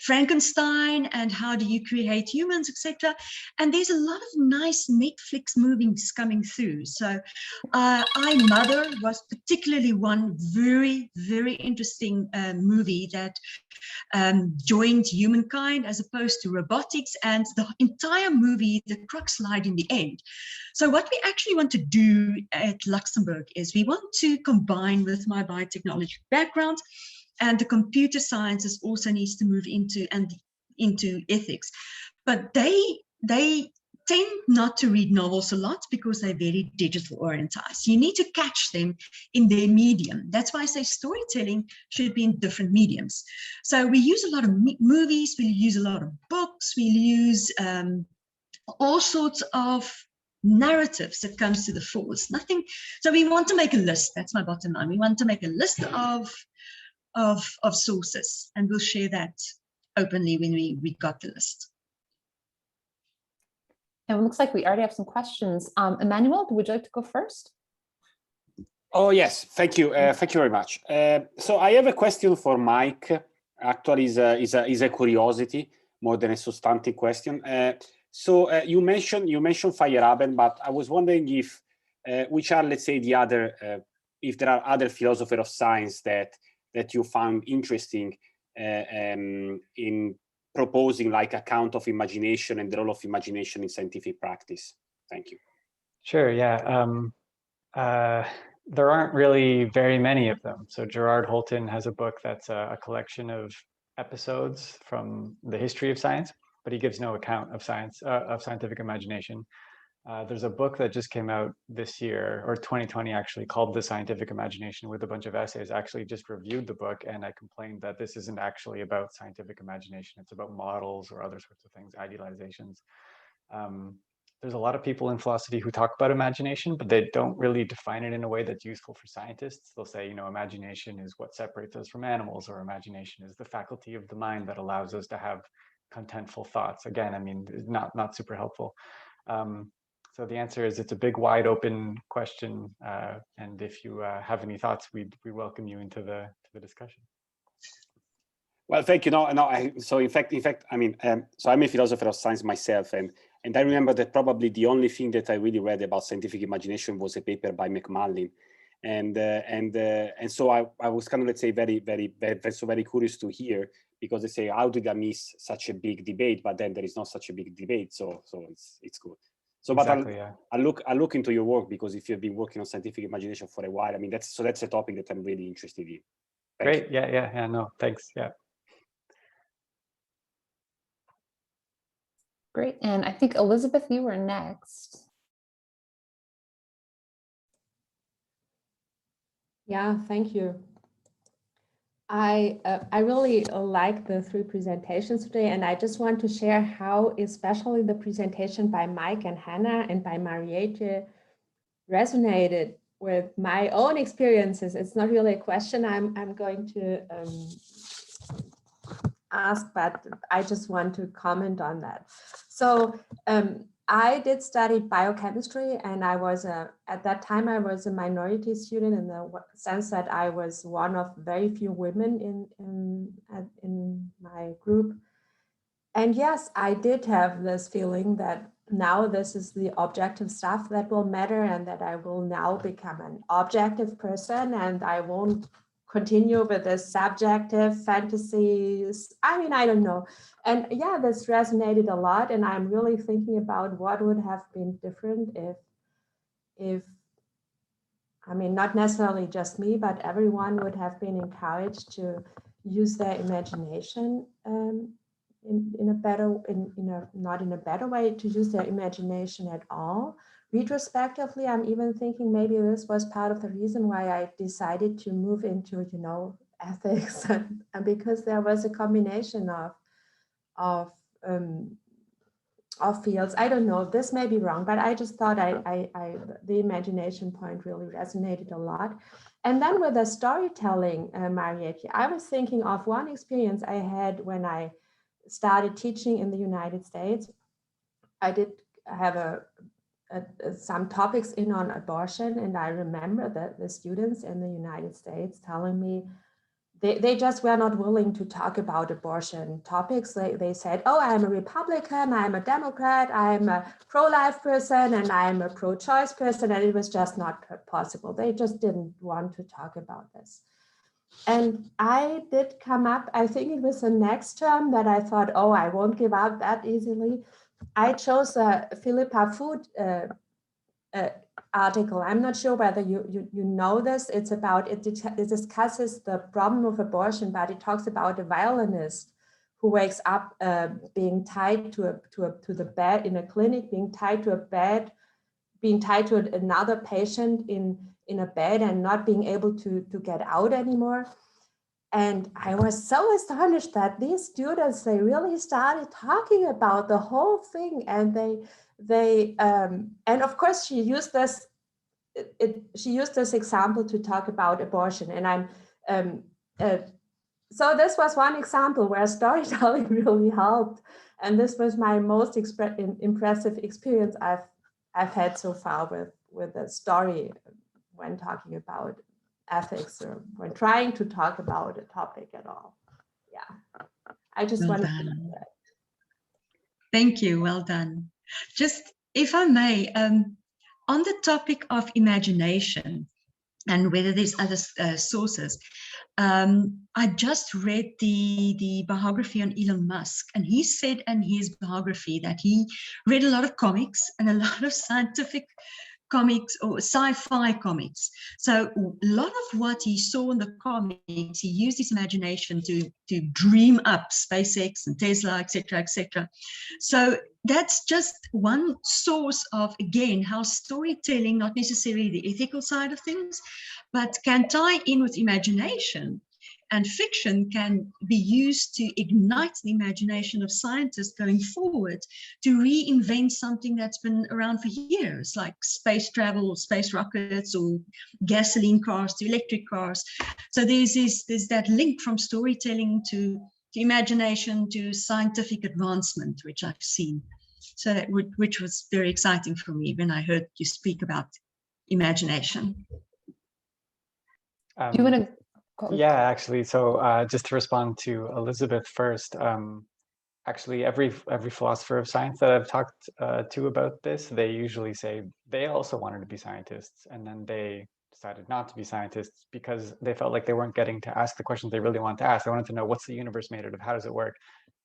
Frankenstein and How Do You Create Humans, etc. And there's a lot of nice Netflix movies coming through. So I Mother was particularly one very, very interesting movie that joined humankind as opposed to robotics, and the entire movie, the crux lied in the end. So what we actually want to do at Luxembourg is we want to combine with my biotechnology background, and the computer sciences also needs to move into ethics. But they tend not to read novels a lot because they're very digital oriented. You need to catch them in their medium. That's why I say storytelling should be in different mediums. So we use a lot of movies, we use a lot of books, we use all sorts of narratives that comes to the fore. It's nothing. So we want to make a list. That's my bottom line. We want to make a list of sources, and we'll share that openly when we got the list. And it looks like we already have some questions. Emmanuel, would you like to go first? Oh, yes. Thank you. Thank you very much. So I have a question for Mike. Actually, is a curiosity more than a substantive question. So you mentioned Feyerabend, but I was wondering if which are, let's say, the other if there are other philosophers of science that you found interesting in proposing like account of imagination and the role of imagination in scientific practice. Thank you. Sure, yeah. There aren't really very many of them. So Gerard Holton has a book that's a collection of episodes from the history of science, but he gives no account of science, of scientific imagination. There's a book that just came out this year, or 2020 actually, called The Scientific Imagination, with a bunch of essays. I actually just reviewed the book and I complained that this isn't actually about scientific imagination. It's about models or other sorts of things, idealizations. There's a lot of people in philosophy who talk about imagination, but they don't really define it in a way that's useful for scientists. They'll say, imagination is what separates us from animals, or imagination is the faculty of the mind that allows us to have contentful thoughts. Again, I mean, not super helpful. So the answer is it's a big, wide open question. And if you have any thoughts, we welcome you into the discussion. Well, thank you. So in fact, I mean, so I'm a philosopher of science myself, and I remember that probably the only thing that I really read about scientific imagination was a paper by McMullin, and so I was kind of, let's say, very curious to hear, because they say, how did I miss such a big debate? But then there is not such a big debate, so it's good. So, exactly, but I look into your work, because if you've been working on scientific imagination for a while, I mean, that's a topic that I'm really interested in. Great. Yeah. No, thanks. Yeah. Great. And I think, Elizabeth, you were next. Yeah, thank you. I really like the three presentations today, and I just want to share how especially the presentation by Mike and Hannah and by Henrietta resonated with my own experiences. It's not really a question I'm going to ask, but I just want to comment on that. So I did study biochemistry, and I was at that time I was a minority student in the sense that I was one of very few women in my group. And yes, I did have this feeling that now this is the objective stuff that will matter, and that I will now become an objective person, and I won't continue with this subjective fantasies. I mean, I don't know. And yeah, this resonated a lot. And I'm really thinking about what would have been different if I mean, not necessarily just me, but everyone would have been encouraged to use their imagination in a better, not in a better way, to use their imagination at all. Retrospectively, I'm even thinking maybe this was part of the reason why I decided to move into, ethics, and because there was a combination of fields. I don't know, this may be wrong, but I just thought the imagination point really resonated a lot. And then with the storytelling, Henrietta, I was thinking of one experience I had when I started teaching in the United States. I did have some topics in on abortion, and I remember that the students in the United States telling me they just were not willing to talk about abortion topics. They said, oh, I'm a Republican, I'm a Democrat, I'm a pro-life person, and I'm a pro-choice person, and it was just not possible. They just didn't want to talk about this. And I did come up, I think it was the next term, that I thought, oh, I won't give up that easily. I chose a Philippa Food article. I'm not sure whether you know this. It's about, it discusses the problem of abortion, but it talks about a violinist who wakes up being tied to the bed in a clinic, being tied to a bed, being tied to another patient in a bed, and not being able to get out anymore. And I was so astonished that these students, they really started talking about the whole thing, and and of course she used this example to talk about abortion. And so this was one example where storytelling really helped, and this was my most impressive experience I've had so far with a story when talking about ethics, or when trying to talk about a topic at all. Yeah, I just wanted to know that. Thank you, well done. Just, if I may, on the topic of imagination and whether there's other sources, I just read the biography on Elon Musk, and he said in his biography that he read a lot of comics and a lot of scientific comics or sci-fi comics. So a lot of what he saw in the comics, he used his imagination to dream up SpaceX and Tesla, etc., etc. So that's just one source of, again, how storytelling, not necessarily the ethical side of things, but can tie in with imagination. And fiction can be used to ignite the imagination of scientists going forward to reinvent something that's been around for years, like space travel, or space rockets, or gasoline cars to electric cars. So there's that link from storytelling to imagination to scientific advancement, which I've seen. So that which was very exciting for me when I heard you speak about imagination. Do you want to? Yeah, actually, so just to respond to Elizabeth first, actually every philosopher of science that I've talked to about this, they usually say they also wanted to be scientists, and then they decided not to be scientists because they felt like they weren't getting to ask the questions they really wanted to ask. They wanted to know, what's the universe made out of? How does it work?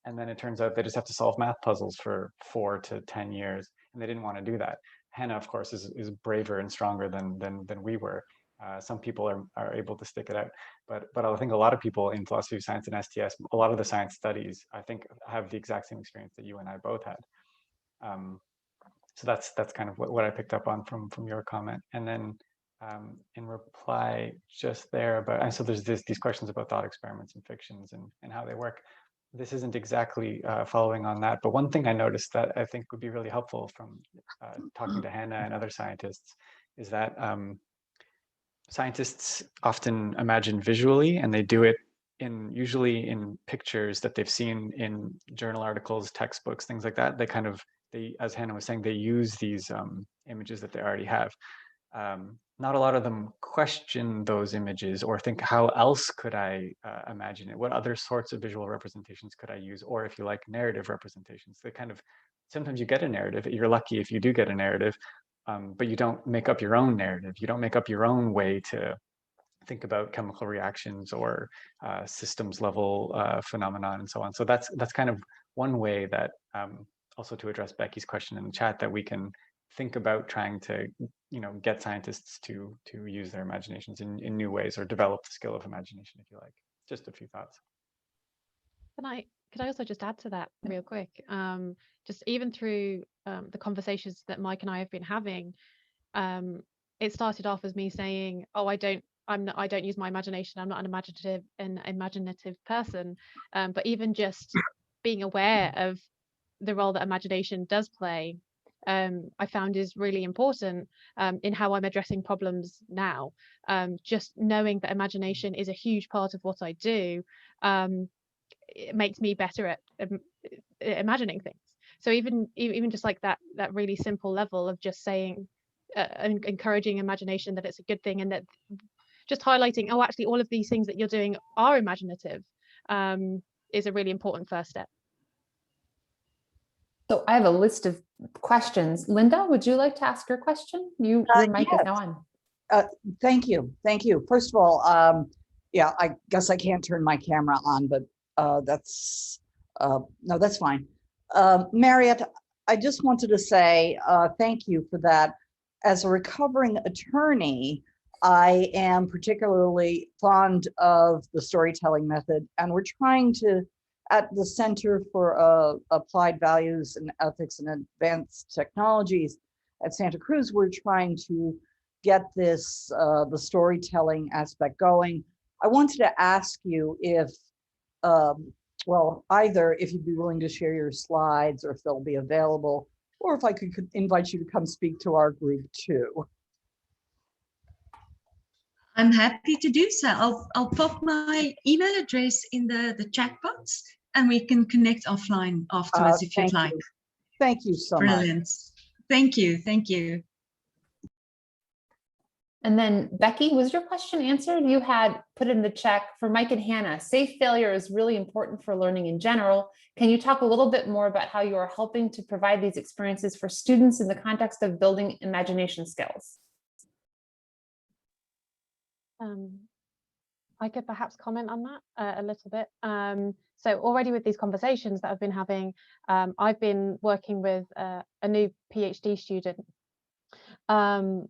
And then it turns out they just have to solve math puzzles for 4 to 10 years, and they didn't want to do that. Hannah, of course, is braver and stronger than we were. Some people are able to stick it out, but I think a lot of people in philosophy of science and STS, a lot of the science studies, I think, have the exact same experience that you and I both had. So that's kind of what I picked up on from your comment. And then in reply just there about, and so there's these questions about thought experiments and fictions and how they work. This isn't exactly following on that, but one thing I noticed that I think would be really helpful from talking to Hannah and other scientists is that scientists often imagine visually, and they do it usually in pictures that they've seen in journal articles, textbooks, things like that. They they, as Hannah was saying, they use these images that they already have. Not a lot of them question those images or think, how else could I imagine it? What other sorts of visual representations could I use? Or if you like, narrative representations. They kind of, sometimes you get a narrative, you're lucky if you do get a narrative, but you don't make up your own narrative. You don't make up your own way to think about chemical reactions or systems level phenomenon and so on. So that's kind of one way that, also to address Becky's question in the chat, that we can think about trying to, get scientists to use their imaginations in new ways, or develop the skill of imagination, if you like. Just a few thoughts. Could I also just add to that real quick? Just even through the conversations that Mike and I have been having, it started off as me saying, "Oh, I don't use my imagination. I'm not an imaginative person." But even just being aware of the role that imagination does play, I found is really important in how I'm addressing problems now. Just knowing that imagination is a huge part of what I do, it makes me better at imagining things. So even just like that really simple level of just saying, encouraging imagination, that it's a good thing, and that just highlighting, oh, actually all of these things that you're doing are imaginative, is a really important first step. So I have a list of questions. Linda, would you like to ask your question? Your mic is now on. Thank you. First of all, yeah, I guess I can't turn my camera on, but that's no, that's fine. Mariette, I just wanted to say thank you for that. As a recovering attorney, I am particularly fond of the storytelling method, and we're trying to, at the Center for Applied Values and Ethics and Advanced Technologies at Santa Cruz, we're trying to get this, the storytelling aspect going. I wanted to ask you if, well, either if you'd be willing to share your slides, or if they'll be available, or if I could invite you to come speak to our group too. I'm happy to do so. I'll pop my email address in the chat box, and we can connect offline afterwards if you'd like. Thank you so much. Brilliant. Thank you. Thank you. And then Becky, was your question answered? You had put in the chat for Mike and Hannah, safe failure is really important for learning in general. Can you talk a little bit more about how you are helping to provide these experiences for students in the context of building imagination skills? I could perhaps comment on that a little bit. So already with these conversations that I've been having, I've been working with a new PhD student, and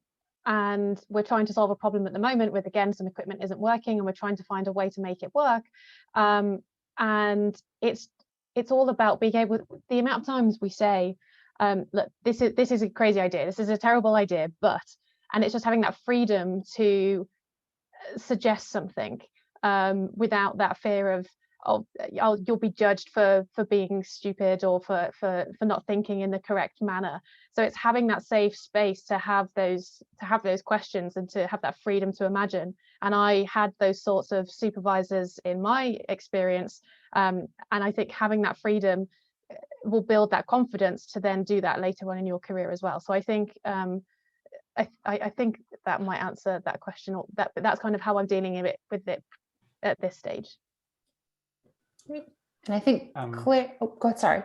we're trying to solve a problem at the moment with, again, some equipment isn't working, and we're trying to find a way to make it work. And it's all about being able, the amount of times we say, look, this is a crazy idea, this is a terrible idea, but, and it's just having that freedom to suggest something without that fear of, oh, you'll be judged for being stupid, or for not thinking in the correct manner. So it's having that safe space to have those questions, and to have that freedom to imagine. And I had those sorts of supervisors in my experience, and I think having that freedom will build that confidence to then do that later on in your career as well. So I think I think that might answer that question, or that's kind of how I'm dealing with it at this stage. Great. And I think Claire, oh, go ahead, sorry.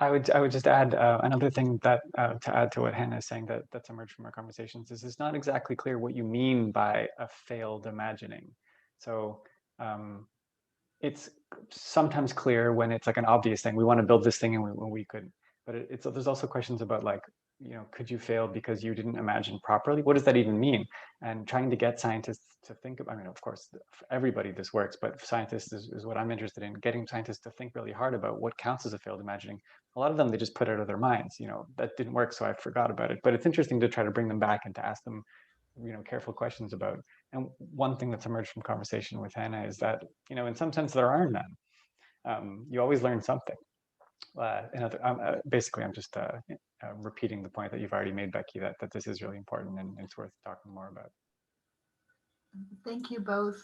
I would just add another thing that to add to what Hannah is saying, that's emerged from our conversations, is it's not exactly clear what you mean by a failed imagining. So it's sometimes clear when it's like an obvious thing, we want to build this thing and we couldn't. But there's also questions about, like, could you fail because you didn't imagine properly? What does that even mean? And trying to get scientists to think about, I mean, of course, for everybody this works, but for scientists is what I'm interested in, getting scientists to think really hard about what counts as a failed imagining. A lot of them, they just put it out of their minds, that didn't work, so I forgot about it. But it's interesting to try to bring them back and to ask them, careful questions about. And one thing that's emerged from conversation with Hannah is that, in some sense, there are none. You always learn something. Basically, I'm just repeating the point that you've already made, Becky, that this is really important and it's worth talking more about. Thank you both.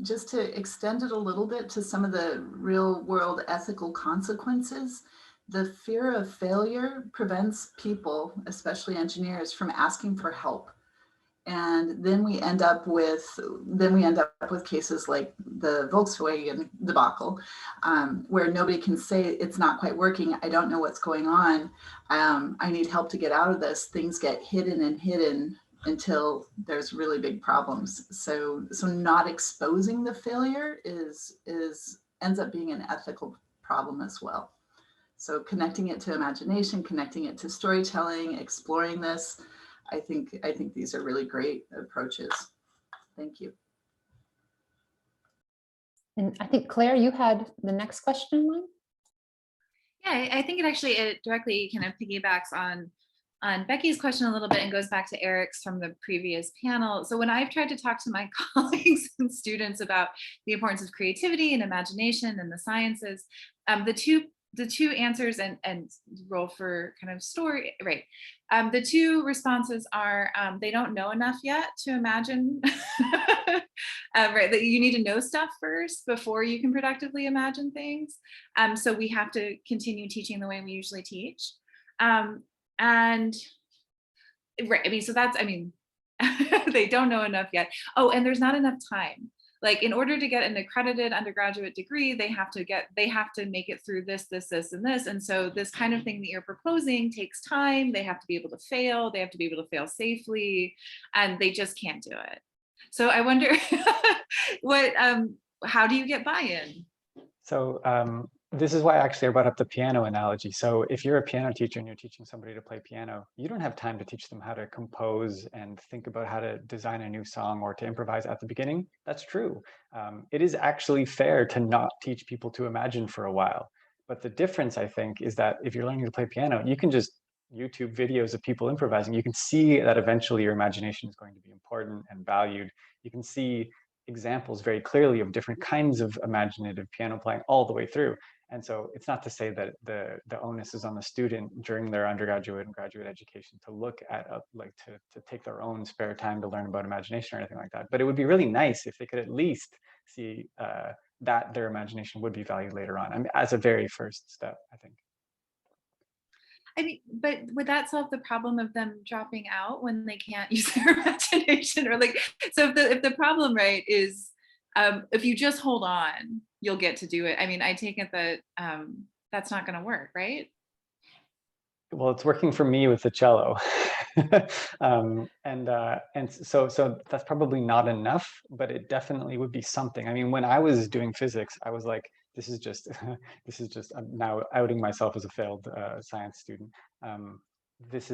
Just to extend it a little bit to some of the real world ethical consequences, the fear of failure prevents people, especially engineers, from asking for help. And then we end up with cases like the Volkswagen debacle, where nobody can say it's not quite working. I don't know what's going on. I need help to get out of this. Things get hidden and hidden until there's really big problems. So not exposing the failure ends up being an ethical problem as well. So connecting it to imagination, connecting it to storytelling, exploring this. I think these are really great approaches. Thank you. And I think, Claire, you had the next question in mind? Yeah, I think it directly kind of piggybacks on Becky's question a little bit and goes back to Eric's from the previous panel. So when I've tried to talk to my colleagues and students about the importance of creativity and imagination and the sciences, the two answers and role for kind of story, right? The two responses are they don't know enough yet to imagine, right? That you need to know stuff first before you can productively imagine things. So we have to continue teaching the way we usually teach. And right, they don't know enough yet. Oh, and there's not enough time. Like in order to get an accredited undergraduate degree, they have to make it through this, and this. And so this kind of thing that you're proposing takes time. They have to be able to fail. They have to be able to fail safely, and they just can't do it. So I wonder how do you get buy-in? So this is why actually I brought up the piano analogy. So if you're a piano teacher and you're teaching somebody to play piano, you don't have time to teach them how to compose and think about how to design a new song or to improvise at the beginning. That's true. It is actually fair to not teach people to imagine for a while. But the difference, I think, is that if you're learning to play piano, you can just YouTube videos of people improvising. You can see that eventually your imagination is going to be important and valued. You can see examples very clearly of different kinds of imaginative piano playing all the way through. And so it's not to say that the onus is on the student during their undergraduate and graduate education to look at to take their own spare time to learn about imagination or anything like that. But it would be really nice if they could at least see that their imagination would be valued later on. I mean, as a very first step, I think. I mean, but would that solve the problem of them dropping out when they can't use their imagination? Or so if the problem, right, is if you just hold on, you'll get to do it. I mean, I take it that that's not going to work, right? Well, it's working for me with the cello. And so that's probably not enough, but it definitely would be something. I mean, when I was doing physics, I was like, this is just I'm now outing myself as a failed science student. This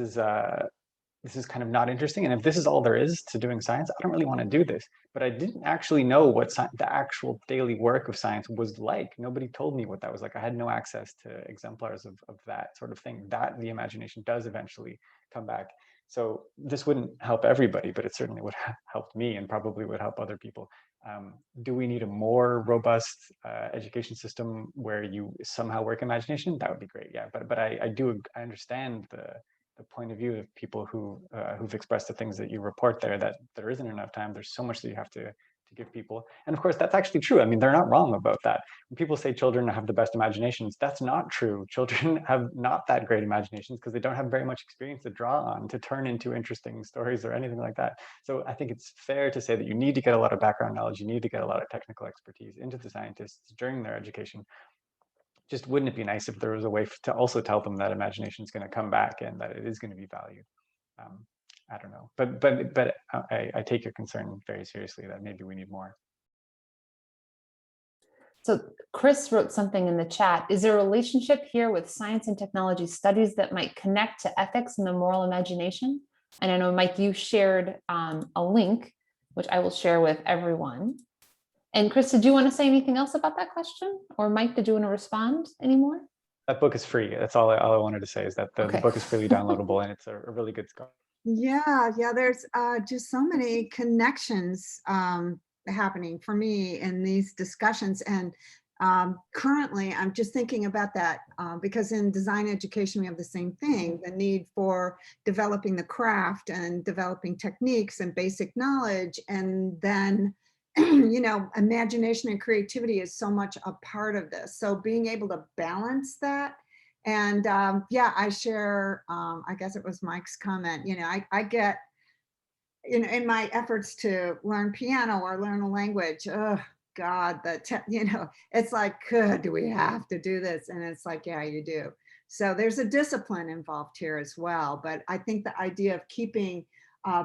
is kind of not interesting. And if this is all there is to doing science, I don't really want to do this. But I didn't actually know what the actual daily work of science was like. Nobody told me what that was like. I had no access to exemplars of that sort of thing, that the imagination does eventually come back. So this wouldn't help everybody, but it certainly would have helped me and probably would help other people. Do we need a more robust education system where you somehow work imagination? That would be great, yeah. But I understand the point of view of people who've expressed the things that you report there, that there isn't enough time. There's so much that you have to give people. And of course, that's actually true. I mean, they're not wrong about that. When people say children have the best imaginations, that's not true. Children have not that great imaginations because they don't have very much experience to draw on to turn into interesting stories or anything like that. So I think it's fair to say that you need to get a lot of background knowledge. You need to get a lot of technical expertise into the scientists during their education. Just wouldn't it be nice if there was a way to also tell them that imagination is going to come back and that it is going to be valued? I don't know, but I take your concern very seriously that maybe we need more. So Chris wrote something in the chat. Is there a relationship here with science and technology studies that might connect to ethics and the moral imagination? And I know, Mike, you shared a link, which I will share with everyone. And Chris, did you want to say anything else about that question? Or Mike, did you want to respond anymore? That book is free. That's all I wanted to say, is that the book is freely downloadable and it's a really good scholar. Yeah, there's just so many connections happening for me in these discussions. And currently, I'm just thinking about that because in design education, we have the same thing, the need for developing the craft and developing techniques and basic knowledge. And then, you know, imagination and creativity is so much a part of this. So being able to balance that And yeah, I share, I guess it was Mike's comment, you know, I get, in my efforts to learn piano or learn a language, oh God, you know, it's like, do we have to do this? And it's like, yeah, you do. So there's a discipline involved here as well. But I think the idea of keeping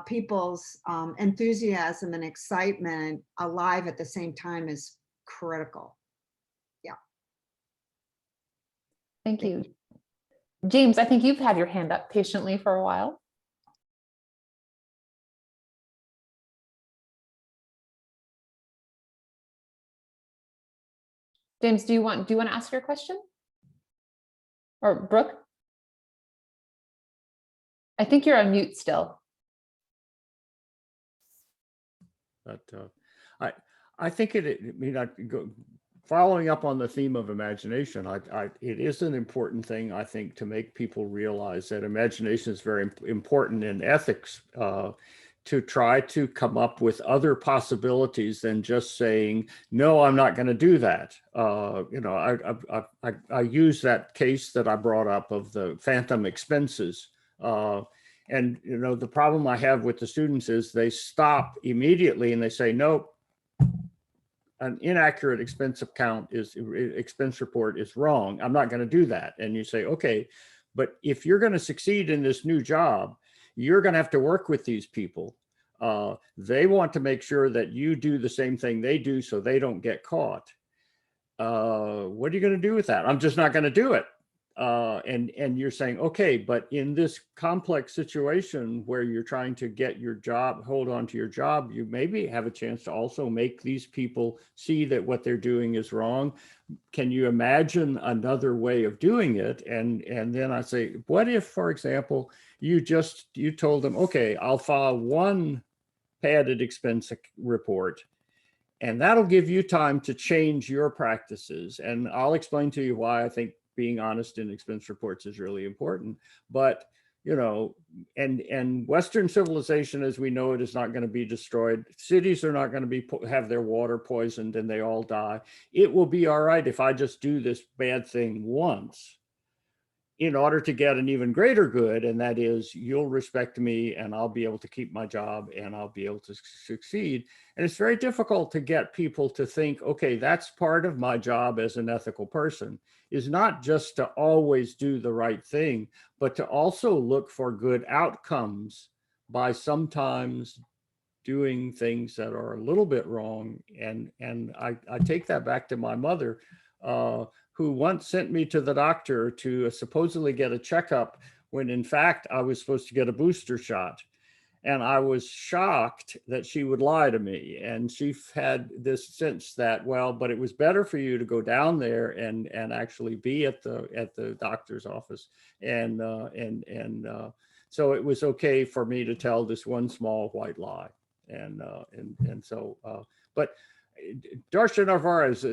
people's enthusiasm and excitement alive at the same time is critical. Yeah. Thank you. James, I think you've had your hand up patiently for a while. James, do you want to ask your question? Or Brooke? I think you're on mute still. But I think following up on the theme of imagination, it is an important thing, I think, to make people realize that imagination is very important in ethics, to try to come up with other possibilities than just saying, no, I'm not going to do that. You know, I use that case that I brought up of the phantom expenses. And, you know, the problem I have with the students is they stop immediately and they say, nope, an inaccurate expense report is wrong. I'm not going to do that. And you say, okay, but if you're going to succeed in this new job, you're going to have to work with these people. They want to make sure that you do the same thing they do so they don't get caught. What are you going to do with that? I'm just not going to do it. And you're saying, okay, but in this complex situation where you're trying to get your job, hold on to your job, you maybe have a chance to also make these people see that what they're doing is wrong. Can you imagine another way of doing it? And then I say, what if, for example, you told them, okay, I'll file one padded expense report, and that'll give you time to change your practices. And I'll explain to you why I think being honest in expense reports is really important. But, you know, and Western civilization as we know it is not going to be destroyed. Cities are not going to have their water poisoned and they all die. It will be all right if I just do this bad thing once in order to get an even greater good. And that is, you'll respect me and I'll be able to keep my job and I'll be able to succeed. And it's very difficult to get people to think, okay, that's part of my job as an ethical person, is not just to always do the right thing, but to also look for good outcomes by sometimes doing things that are a little bit wrong. And I take that back to my mother, who once sent me to the doctor to supposedly get a checkup when in fact I was supposed to get a booster shot. And I was shocked that she would lie to me. And she had this sense that, well, but it was better for you to go down there and actually be at the doctor's office. And so it was okay for me to tell this one small white lie. But Darcia Narvaez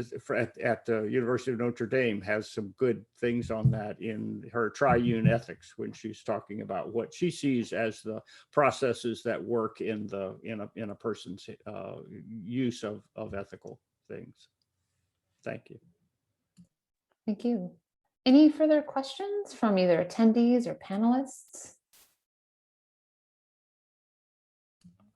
at the University of Notre Dame has some good things on that in her triune ethics when she's talking about what she sees as the processes that work in a person's use of ethical things. Thank you. Thank you. Any further questions from either attendees or panelists?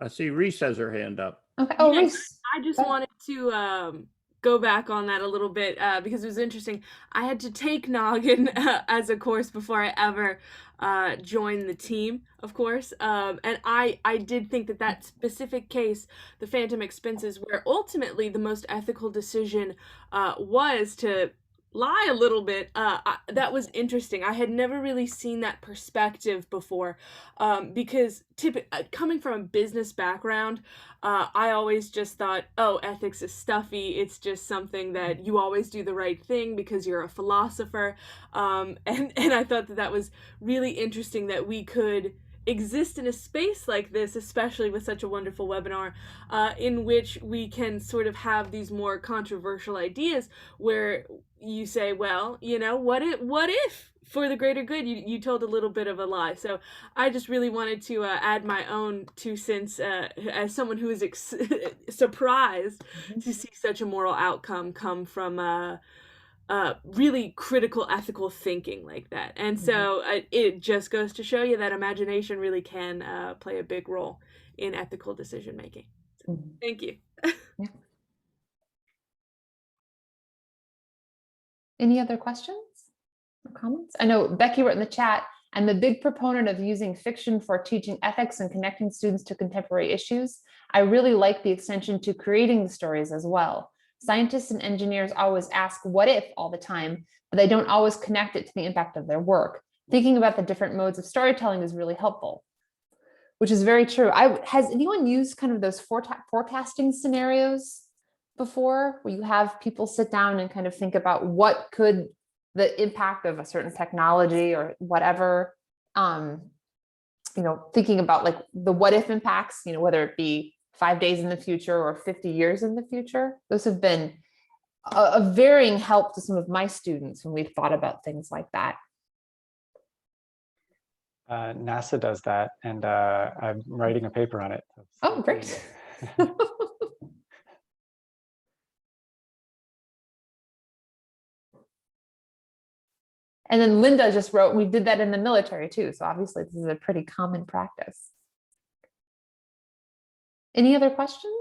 I see Reese has her hand up. Okay. Oh, Yes, Reese. I just wanted to go back on that a little bit because it was interesting. I had to take Noggin as a course before I ever joined the team, of course. And I did think that specific case, the phantom expenses, where ultimately the most ethical decision was to lie a little bit, that was interesting. I had never really seen that perspective before, because coming from a business background, I always just thought, oh, ethics is stuffy. It's just something that you always do the right thing because you're a philosopher. And I thought that was really interesting that we could exist in a space like this, especially with such a wonderful webinar, in which we can sort of have these more controversial ideas where you say, well, you know, what if for the greater good you told a little bit of a lie? So I just really wanted to add my own 2 cents as someone who is surprised to see such a moral outcome come from really critical ethical thinking like that. And so it just goes to show you that imagination really can play a big role in ethical decision making. So, thank you. Yeah. Any other questions or comments? I know Becky wrote in the chat, I'm a big proponent of using fiction for teaching ethics and connecting students to contemporary issues. I really like the extension to creating the stories as well. Scientists and engineers always ask what if all the time, but they don't always connect it to the impact of their work. Thinking about the different modes of storytelling is really helpful, which is very true. Has anyone used kind of those forecasting scenarios before, where you have people sit down and kind of think about what could the impact of a certain technology or whatever, thinking about like the what if impacts, whether it be 5 days in the future or 50 years in the future. Those have been a varying help to some of my students when we've thought about things like that. NASA does that, and I'm writing a paper on it. Oh, great. And then Linda just wrote, we did that in the military too. So obviously this is a pretty common practice. Any other questions?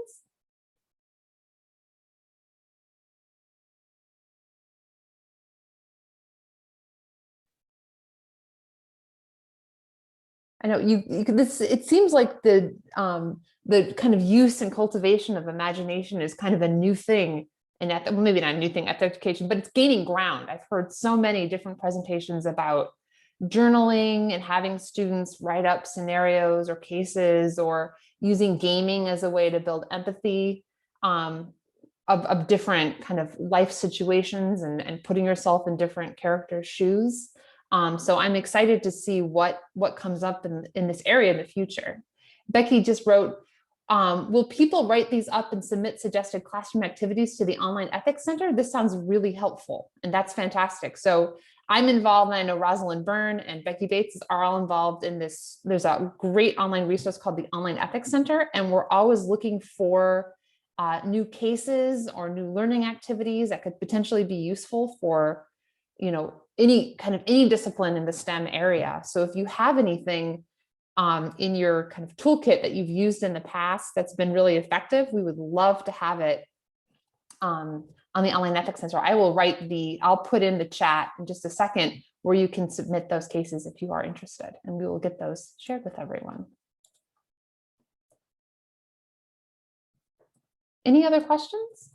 I know it seems like the kind of use and cultivation of imagination is kind of a new thing in well, maybe not a new thing at education, but it's gaining ground. I've heard so many different presentations about journaling and having students write up scenarios or cases, or using gaming as a way to build empathy of different kind of life situations and putting yourself in different characters' shoes. So I'm excited to see what comes up in this area in the future. Becky just wrote, will people write these up and submit suggested classroom activities to the Online Ethics Center? This sounds really helpful, and that's fantastic. So I'm involved, and I know Rosalind Byrne and Becky Bates are all involved in this. There's a great online resource called the Online Ethics Center, and we're always looking for new cases or new learning activities that could potentially be useful for, any discipline in the STEM area. So if you have anything in your kind of toolkit that you've used in the past that's been really effective, we would love to have it on the Online Ethics Center. I'll put in the chat in just a second where you can submit those cases if you are interested, and we will get those shared with everyone. Any other questions?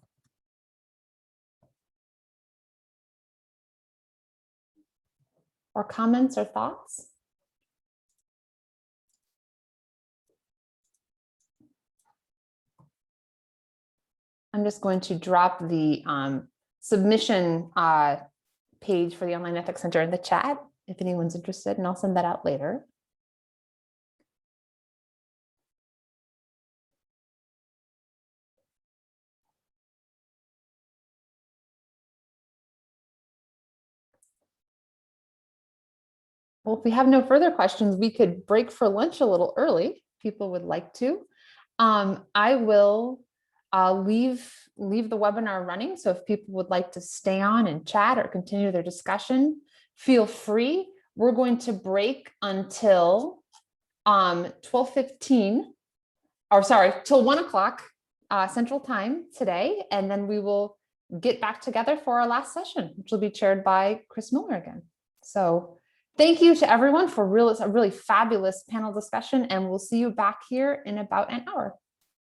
Or comments or thoughts? I'm just going to drop the submission page for the Online Ethics Center in the chat if anyone's interested, and I'll send that out later. Well, if we have no further questions, we could break for lunch a little early if people would like to. I will leave the webinar running. So if people would like to stay on and chat or continue their discussion, feel free. We're going to break until 12:15, or sorry, till 1 o'clock Central Time today. And then we will get back together for our last session, which will be chaired by Chris Miller again. So thank you to everyone for a really fabulous panel discussion, and we'll see you back here in about an hour.